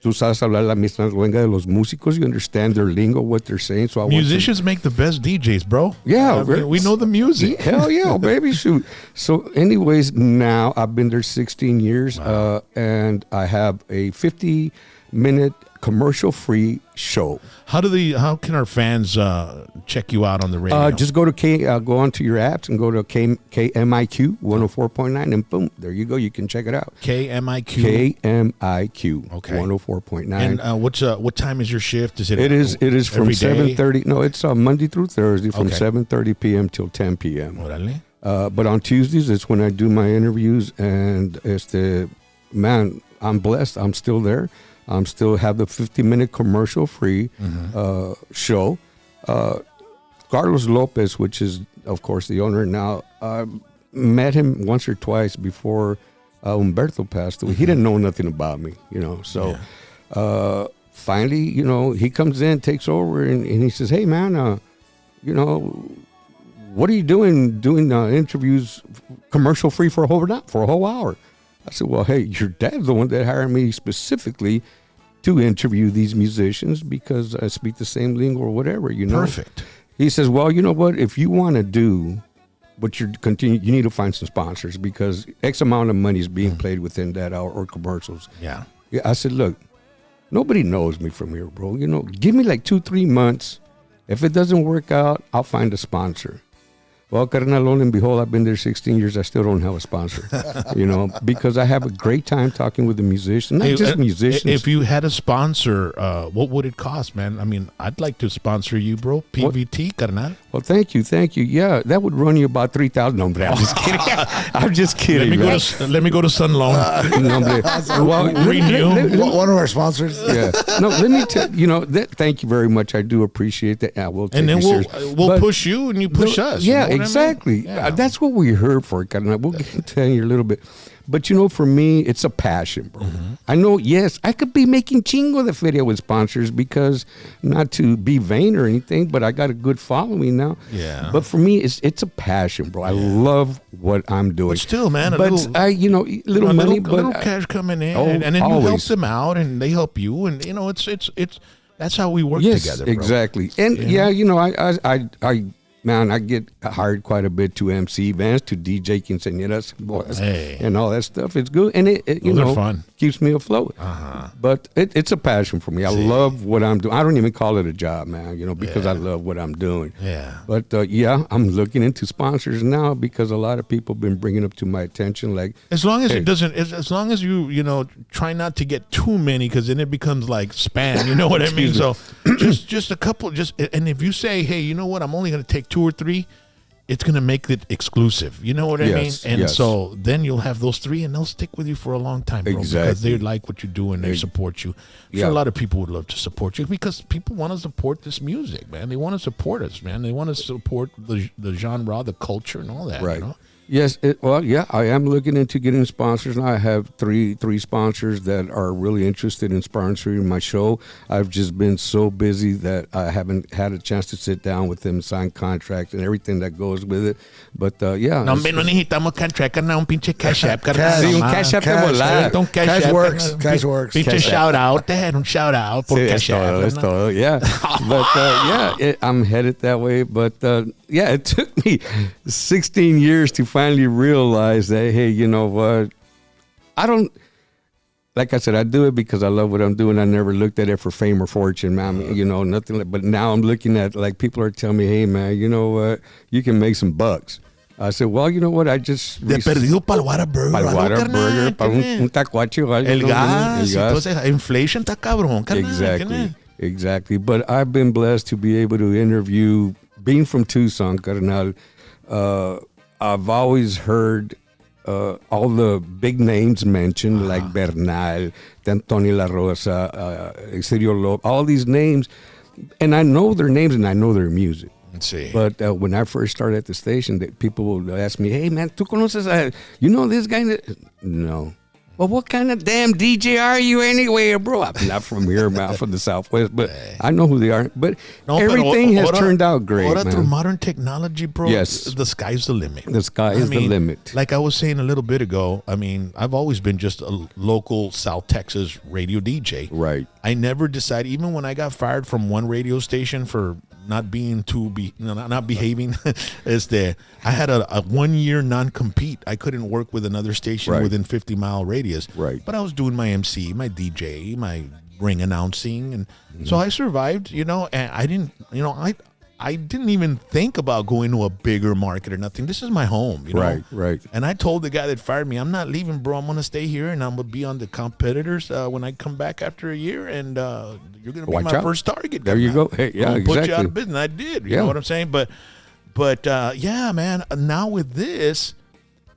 Tú sabes hablar la misma lengua de los músicos. You understand their lingo, what they're saying." So musicians make the best DJs, bro. Yeah. We know the music. Hell yeah, baby. Shoot. So anyways, now I've been there 16 years, and I have a 50-minute commercial-free show. How can our fans check you out on the radio? Just go to go onto your apps and go to KMIQ 104.9, and boom, there you go. You can check it out. KMIQ. Okay. 104.9. And what time is your shift? It is from 7:30. No, it's Monday through Thursday from 7:30 p.m. till 10 p.m. Órale. But on Tuesdays, it's when I do my interviews, and man, I'm blessed. I'm still there. I'm still have the 50-minute commercial-free show. Carlos Lopez, which is, of course, the owner now, met him once or twice before Humberto passed away. He didn't know nothing about me, So finally, he comes in, takes over, and he says, "Hey, man, what are you doing interviews commercial-free for a whole hour?" I said, well, hey, your dad's the one that hired me specifically to interview these musicians because I speak the same lingo or whatever, you know. Perfect. He says, well, you know what? If you want to do what you need to find some sponsors because X amount of money is being played within that hour or commercials. Yeah. Yeah. I said, look, nobody knows me from here, bro. You know, give me like 2-3 months. If it doesn't work out, I'll find a sponsor. Well, carnal, lo and behold, I've been there 16 years. I still don't have a sponsor, you know, because I have a great time talking with the musicians, not just musicians. If you had a sponsor, what would it cost, man? I mean, I'd like to sponsor you, bro. PVT, carnal. Well, thank you. Yeah, that would run you about $3,000. No, hombre, I'm just kidding. I'm just kidding. Let me go to Sun Loan. No, hombre. Well, Renew. One of our sponsors. Yeah. No, let me tell you know thank you very much. I do appreciate that. Yeah, we'll take And then you we'll But- push you and you push us. You Yeah, know what I mean? exactly. Yeah. That's what we're here for. We'll get into you a little bit. But, you know, for me, it's a passion, bro. I know, yes, I could be making chingo de feria with sponsors because not to be vain or anything, but I got a good following now. Yeah. But for me, it's a passion, bro. I love what I'm doing. But still, man, But little money, a but little cash coming in, Oh, and then you help always. them out, and they help you, and you know, it's that's how we work yes, together, bro. exactly. And you know, I get hired quite a bit to MC events, to DJ quinceañeras, boys, Hey. and all that stuff. It's good, and it you Those are know fun. keeps me afloat. But it's a passion for me. I love what I'm doing. I don't even call it a job, man. You know, because I love what I'm doing. Yeah. But I'm looking into sponsors now because a lot of people have been bringing up to my attention, like As long as Hey. it doesn't, as long as you know, try not to get too many, because then it becomes like spam. You know what I mean? So just a couple, and if you say, hey, you know what, I'm only going to take 2 or 3, it's going to make it exclusive. You know what I mean? Yes, And yes. so then you'll have those 3, and they'll stick with you for a long time, bro, because Exactly. they like what you do and they support you. Yeah. So a lot of people would love to support you because people want to support this music, man. They want to support us, man. They want to support the genre, the culture, and all that. Right. You know? Yes. I am looking into getting sponsors now. I have three sponsors that are really interested in sponsoring my show. I've just been so busy that I haven't had a chance to sit down with them, sign contracts, and everything that goes with it. But yeah. No, hombre, no necesitamos contract, carnal, un pinche cash app, carnal. Cash. Sí, un Nomás. cash app de Cash, volada. Don't Cash app, works. carnal. Cash works. Pinche shout out. Te had un shout out por Sí, es cash app. todo, es carnal. todo, yeah. But I'm headed that way. But it took me 16 years to finally realize that, hey, you know what? Like I said, I do it because I love what I'm doing. I never looked at it for fame or fortune, man. You know, nothing. But now I'm looking at, like, people are telling me, hey, man, you know what? You can make some bucks. I said, well, you know what? I just... De perdido pa'l Whataburger. Para el algo, Whataburger, carnal, para ¿qué? un tacuache o algo. El ¿no? gas. Entonces, inflation está cabrón, carnal. Exactly. But I've been blessed to be able to interview, being from Tucson, carnal. I've always heard all the big names mentioned, like Bernal, Tony La Rosa, Exterior Lope, all these names. And I know their names and I know their music. Let's see. But when I first started at the station, people would ask me, hey, man, ¿tú conoces you know this guy? No. Well, what kind of damn DJ are you anyway, bro? I'm not from here, man. I'm from the Southwest, but I know who they are. But everything has turned out great, Ahora through man. modern technology, bro, Yes. the sky's the limit. The sky is the limit. Like I was saying a little bit ago, I mean, I've always been just a local South Texas radio DJ. Right. I never decided, even when I got fired from one radio station for not being not behaving, I had a 1 year non-compete. I couldn't work with another station Right. within 50-mile radius. Right. But I was doing my MC, my DJ, my ring announcing, and so I survived, you know, and I didn't, you know, I didn't even think about going to a bigger market or nothing. This is my home, you know. Right, right. And I told the guy that fired me, I'm not leaving, bro. I'm going to stay here, and I'm going to be on the competitors when I come back after a year, and you're going to be Watch my out. first target. There you go. Hey, yeah, I'll put you out exactly. of business. I did. You Yeah. know what I'm saying? But yeah, man, now with this,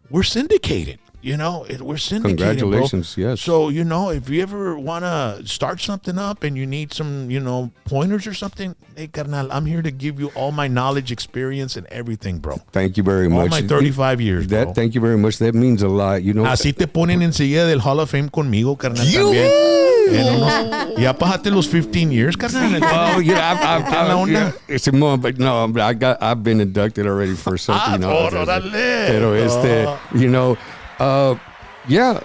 we're syndicated. You know, we're syndicated. Congratulations, bro. yes. So, you know, if you ever want to start something up and you need some, you know, pointers or something, hey, carnal, I'm here to give you all my knowledge, experience, and everything, bro. Thank you very All much. my 35 years, bro. Thank you very much. That means a lot. You know, Así te ponen enseguida del Hall of Fame conmigo, carnal, también. Ya pasaste los 15 years, carnal. Oh, yeah, la onda? Simón, but no, I've been inducted already for something. You know, órale. pero you know, yeah,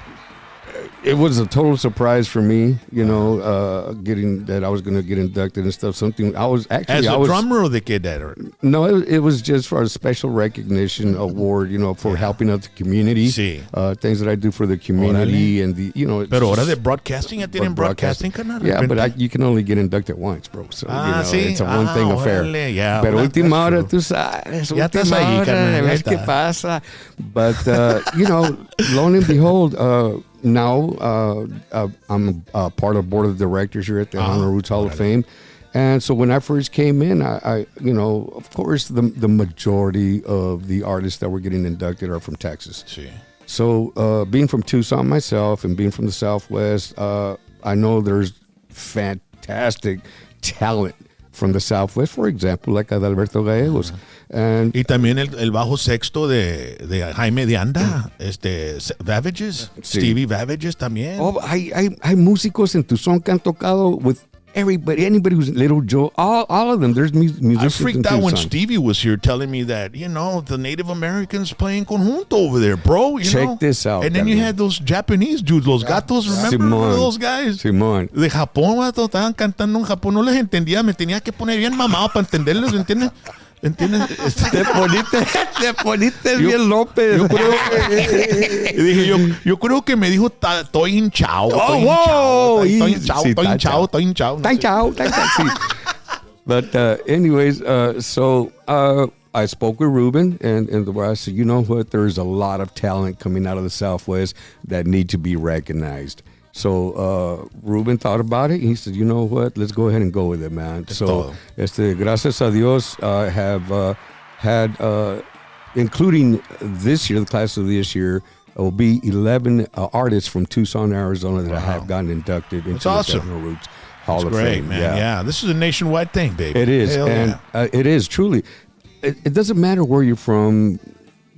It was a total surprise for me, getting that I was going to get inducted and stuff. Something I was actually As a I was, drummer or the kid that? No, it was just for a special recognition award, for helping out the community. Sí. Things that I do for the community and the, it's Pero ahora just- de broadcasting, ya tienen broadcasting, carnal. Yeah, but you can only get inducted once, bro. So, sí. it's a one-thing affair. Órale, yeah, Pero well, última that's hora, true. tú sabes. Ya estás última ahí, hora, carnal, a ya ver qué está. pasa. But, lo and behold, now I'm a part of the board of directors here at the Tejano Roots Hall of Fame. And so when I first came in, I of course, the majority of the artists that were getting inducted are from Texas. Sí. So being from Tucson myself and being from the Southwest, I know there's fantastic talent from the Southwest, for example, like Adalberto Gallegos. And Y también el bajo sexto de Jaime de Anda, Vavages, Sí. Stevie Vavages también. hay músicos en Tucson que han tocado with anybody who's Little Joe, all of them. There's musicians I freaked in out when Tucson. Stevie was here telling me that, the Native Americans playing conjunto over there, bro. Check this out, And then you carnal. had those Japanese dudes, los gatos, remember Simón. those guys? Simón. De Japón, vato, estaban cantando en Japón, no les entendía, me tenía que poner bien mamado para entenderles, ¿entiendes? ¿Entiendes? Te poniste bien López. Y dije yo creo que me dijo, estoy hinchado, estoy wow. hinchado, Sí, estoy está hinchado, estoy hinchado. No sé. Tan chao, sí. But anyways, so I spoke with Ruben and I said, you know what? There's a lot of talent coming out of the Southwest that need to be recognized. So Ruben thought about it. He said, you know what? Let's go ahead and go with it, man. So, gracias a Dios, I have had, including this year, the class of this year, will be 11 artists from Tucson, Arizona that have gotten inducted into That's awesome. the Tejano Roots Hall of Great, Fame. man. Yeah, this is a nationwide thing, baby. It is, Hell and yeah. it is truly. It doesn't matter where you're from,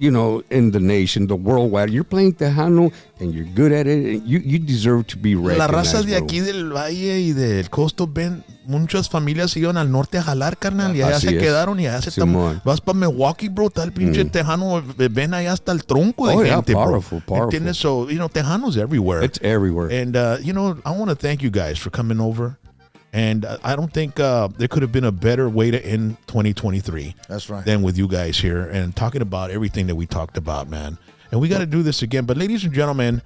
in the nation, the worldwide. You're playing Tejano and you're good at it. And you deserve to be La recognized. raza de bro. aquí del Valle y del Costo Bend, muchas familias se iban al norte a jalar, carnal, y allá Así se es. quedaron y allá se Simón. vas para Milwaukee, bro, tal pinche Tejano, ven allá hasta el tronco de Oh, yeah, gente, powerful, bro. powerful. ¿Entiendes? So, Tejano's everywhere. It's everywhere. And, I want to thank you guys for coming over. And I don't think there could have been a better way to end 2023 That's right. than with you guys here and talking about everything that we talked about, man. And we got to do this again. But ladies and gentlemen,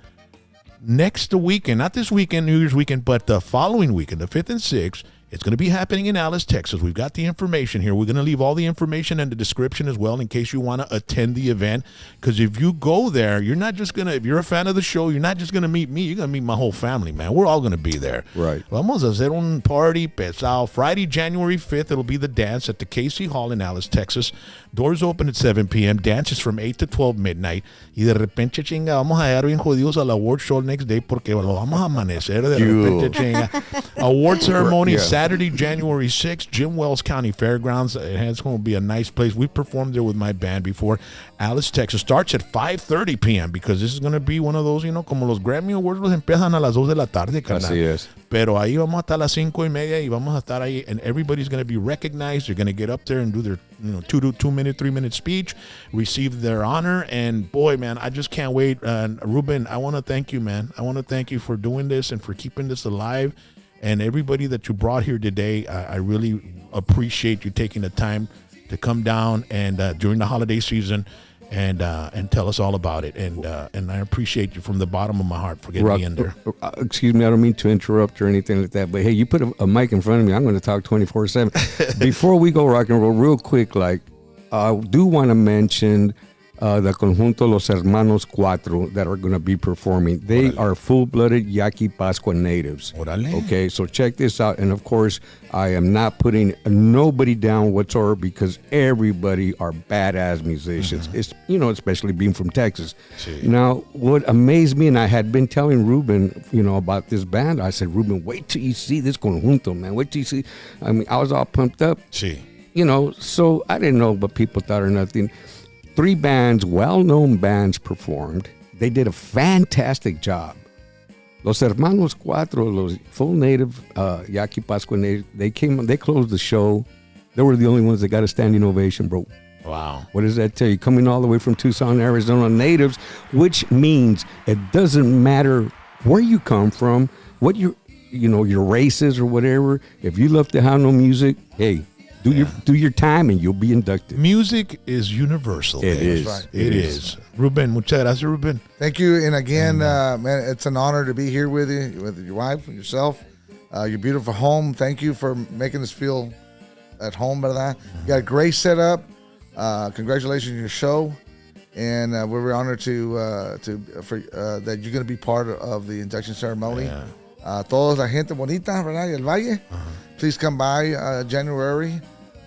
next weekend, not this weekend, New Year's weekend, but the following weekend, the 5th and 6th, it's going to be happening in Alice, Texas. We've got the information here. We're going to leave all the information in the description as well in case you want to attend the event. Because if you go there, you're not just going to, if you're a fan of the show, you're not just going to meet me. You're going to meet my whole family, man. We're all going to be there. Right. Vamos a hacer un party pesado. Friday, January 5th, it'll be the dance at the KC Hall in Alice, Texas. Doors open at 7 p.m. Dance is from 8 to 12 midnight. Y de repente, chinga, vamos a llegar bien jodidos al award show next day porque lo vamos a amanecer de repente, chinga. Award ceremony Yeah. Saturday, January 6th, Jim Wells County Fairgrounds. It's going to be a nice place. We performed there with my band before. Alice, Texas. Starts at 5:30 p.m. because this is going to be one of those, como los Grammy Awards los empiezan a las 2 de la tarde, carnal. Así es. Pero ahí vamos a estar a las 5:30 y vamos a estar ahí, and everybody's going to be recognized. They're going to get up there and do their 2-minute, 3-minute speech, receive their honor, and boy, man, I just can't wait. Ruben, I want to thank you, man. I want to thank you for doing this and for keeping this alive. And everybody that you brought here today, I really appreciate you taking the time to come down and during the holiday season and tell us all about it. And I appreciate you from the bottom of my heart for getting me in there. Excuse me, I don't mean to interrupt or anything like that, but hey, you put a mic in front of me, I'm going to talk 24/7. Before we go rock and roll, real quick, I do want to mention the Conjunto Los Hermanos Cuatro that are going to be performing. They are full-blooded Yaqui Pascua natives. Órale. Okay, so check this out. And of course, I am not putting nobody down whatsoever because everybody are badass musicians. It's especially being from Texas. Sí. Now, what amazed me, and I had been telling Ruben, about this band. I said, Ruben, wait till you see this conjunto, man. Wait till you see. I mean, I was all pumped up. Sí. So I didn't know what people thought or nothing. 3 bands, well-known bands performed. They did a fantastic job. Los Hermanos Cuatro, los full native, Yaqui Pascua native, they closed the show. They were the only ones that got a standing ovation, bro. Wow. What does that tell you? Coming all the way from Tucson, Arizona, natives, which means it doesn't matter where you come from, what your race is or whatever. If you love Tejano music, hey, do your time and you'll be inducted. Music is universal. It is. right. It is. Ruben, muchas gracias, Ruben. Thank you. And again, man, it's an honor to be here with you, with your wife and yourself, your beautiful home. Thank you for making us feel at home, ¿verdad? You got a great setup. Congratulations on your show. And we're very honored that you're going to be part of the induction ceremony. Toda la gente bonita, ¿verdad? Y el Valle. Please come by January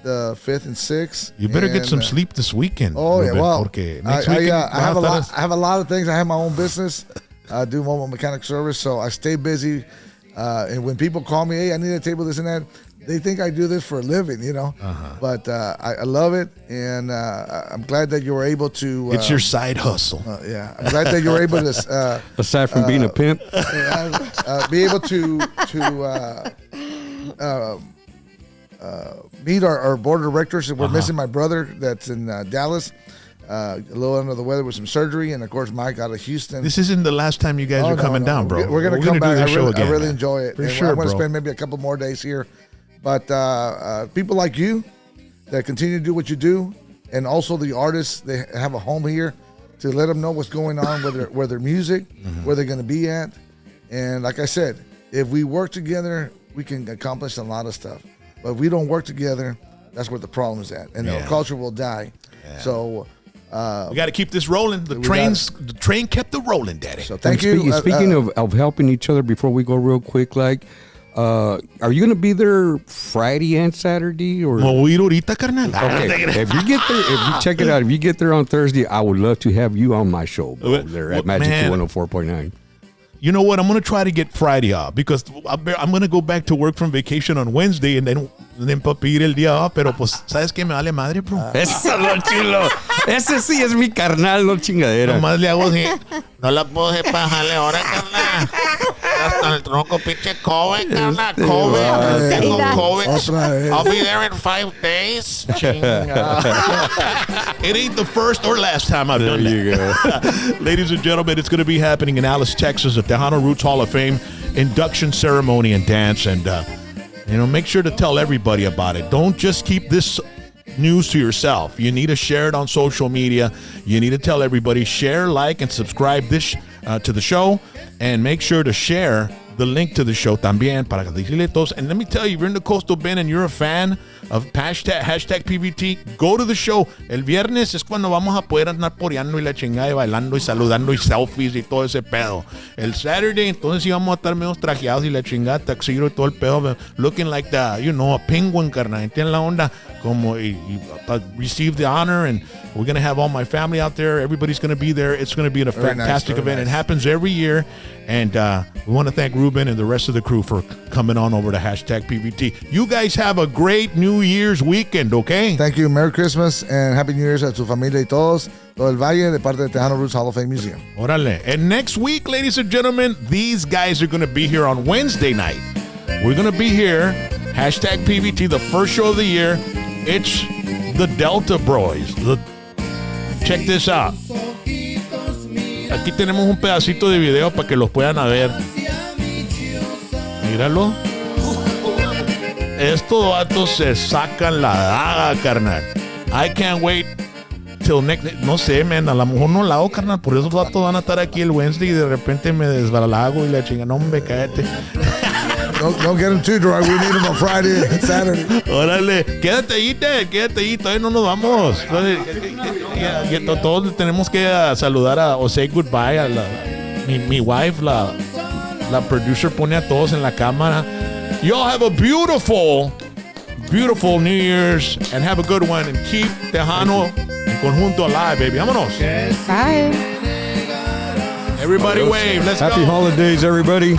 the 5th and 6th. You better get some sleep this weekend. Oh, Ruben, yeah. Well, porque I next weekend have a lot of things. I have my own business. I do mobile mechanic service, so I stay busy. And when people call me, hey, I need a table, this and that, they think I do this for a living, But I love it, and I'm glad that you were able to. It's your side hustle. Yeah, I'm glad that you were able to. Aside from being a pimp, be able to meet our board of directors. We're missing my brother that's in Dallas, a little under the weather with some surgery, and of course Mike out of Houston. This isn't the last time you guys are coming down, bro. We're gonna come back. Do this show I again, really man. enjoy it. For And sure, I'm gonna bro. spend maybe a couple more days here, but people like you that continue to do what you do, and also the artists, they have a home here to let them know what's going on with their music, where they're going to be at. And like I said, if we work together, we can accomplish a lot of stuff. But if we don't work together, that's where the problem is at, and our culture will die. So we got to keep this rolling. The train kept it rolling, Daddy. So thank you. Speaking of helping each other, before we go real quick, are you going to be there Friday and Saturday? Or Me voy a ir ahorita, carnal. okay, if you get there, if you check it out, if you get there on Thursday, I would love to have you on my show, bro, there at Magic Man. 104.9. You know what? I'm going to try to get Friday off because I'm going to go back to work from vacation on Wednesday and then para pedir el día off. Pero pues, ¿sabes qué? Me vale madre, bro. Eso es lo chilo. Ese sí es mi carnal, no chingadera. Nomás le hago así. No la puedo bajarle ahora, carnal. Hasta el tronco, pinche COVID, carnal. COVID. Tengo COVID. I'll be there in 5 days. It ain't the first or last time I've done that. There you go. Ladies and gentlemen, it's going to be happening in Alice, Texas at Tejano Roots Hall of Fame induction ceremony and dance. And, make sure to tell everybody about it. Don't just keep this news to yourself. You need to share it on social media. You need to tell everybody. Share, like, and subscribe this to the show. And make sure to share the link to the show también para decirle todos. And let me tell you, if you're in the Coastal Bend and you're a fan of hashtag PVT, go to the show. El viernes es cuando vamos a poder andar poreando y la chingada y bailando y saludando y selfies y todo ese pedo. El Saturday, entonces sí vamos a estar medio trajeados y la chingada, tuxedo y todo el pedo, looking like a penguin, carnal. ¿Entiendes la onda? Como receive the honor, and we're going to have all my family out there. Everybody's going to be there. It's going to be a fantastic event. It happens every year. And we want to thank Ruben and the rest of the crew for coming on over to hashtag PVT. You guys have a great New Year's weekend, okay? Thank you. Merry Christmas and Happy New Year's a tu familia y todos. Todo el Valle de parte de Tejano Roots Hall of Fame Museum. Órale. And next week, ladies and gentlemen, these guys are going to be here on Wednesday night. We're going to be here, hashtag PVT, the first show of the year. It's the Delta Boys. Check this out. Aquí tenemos un pedacito de video para que los puedan ver. Míralo. Estos vatos se sacan la daga, carnal. I can't wait till next. No sé, man. A lo mejor no la hago, carnal. Por eso vatos van a estar aquí el Wednesday y de repente me desbalago y la chinga. No, hombre, cállate. Don't get them too dry. We need them on Friday and Saturday. Órale, quédate ahí, todavía no nos vamos. Todos tenemos que saludar o say goodbye a mi wife, la producer pone a todos en la cámara. Y'all have a beautiful New Year's and have a good one and keep Tejano en conjunto alive, baby. Vámonos. Bye. Everybody wave. Let's Happy go. holidays, everybody.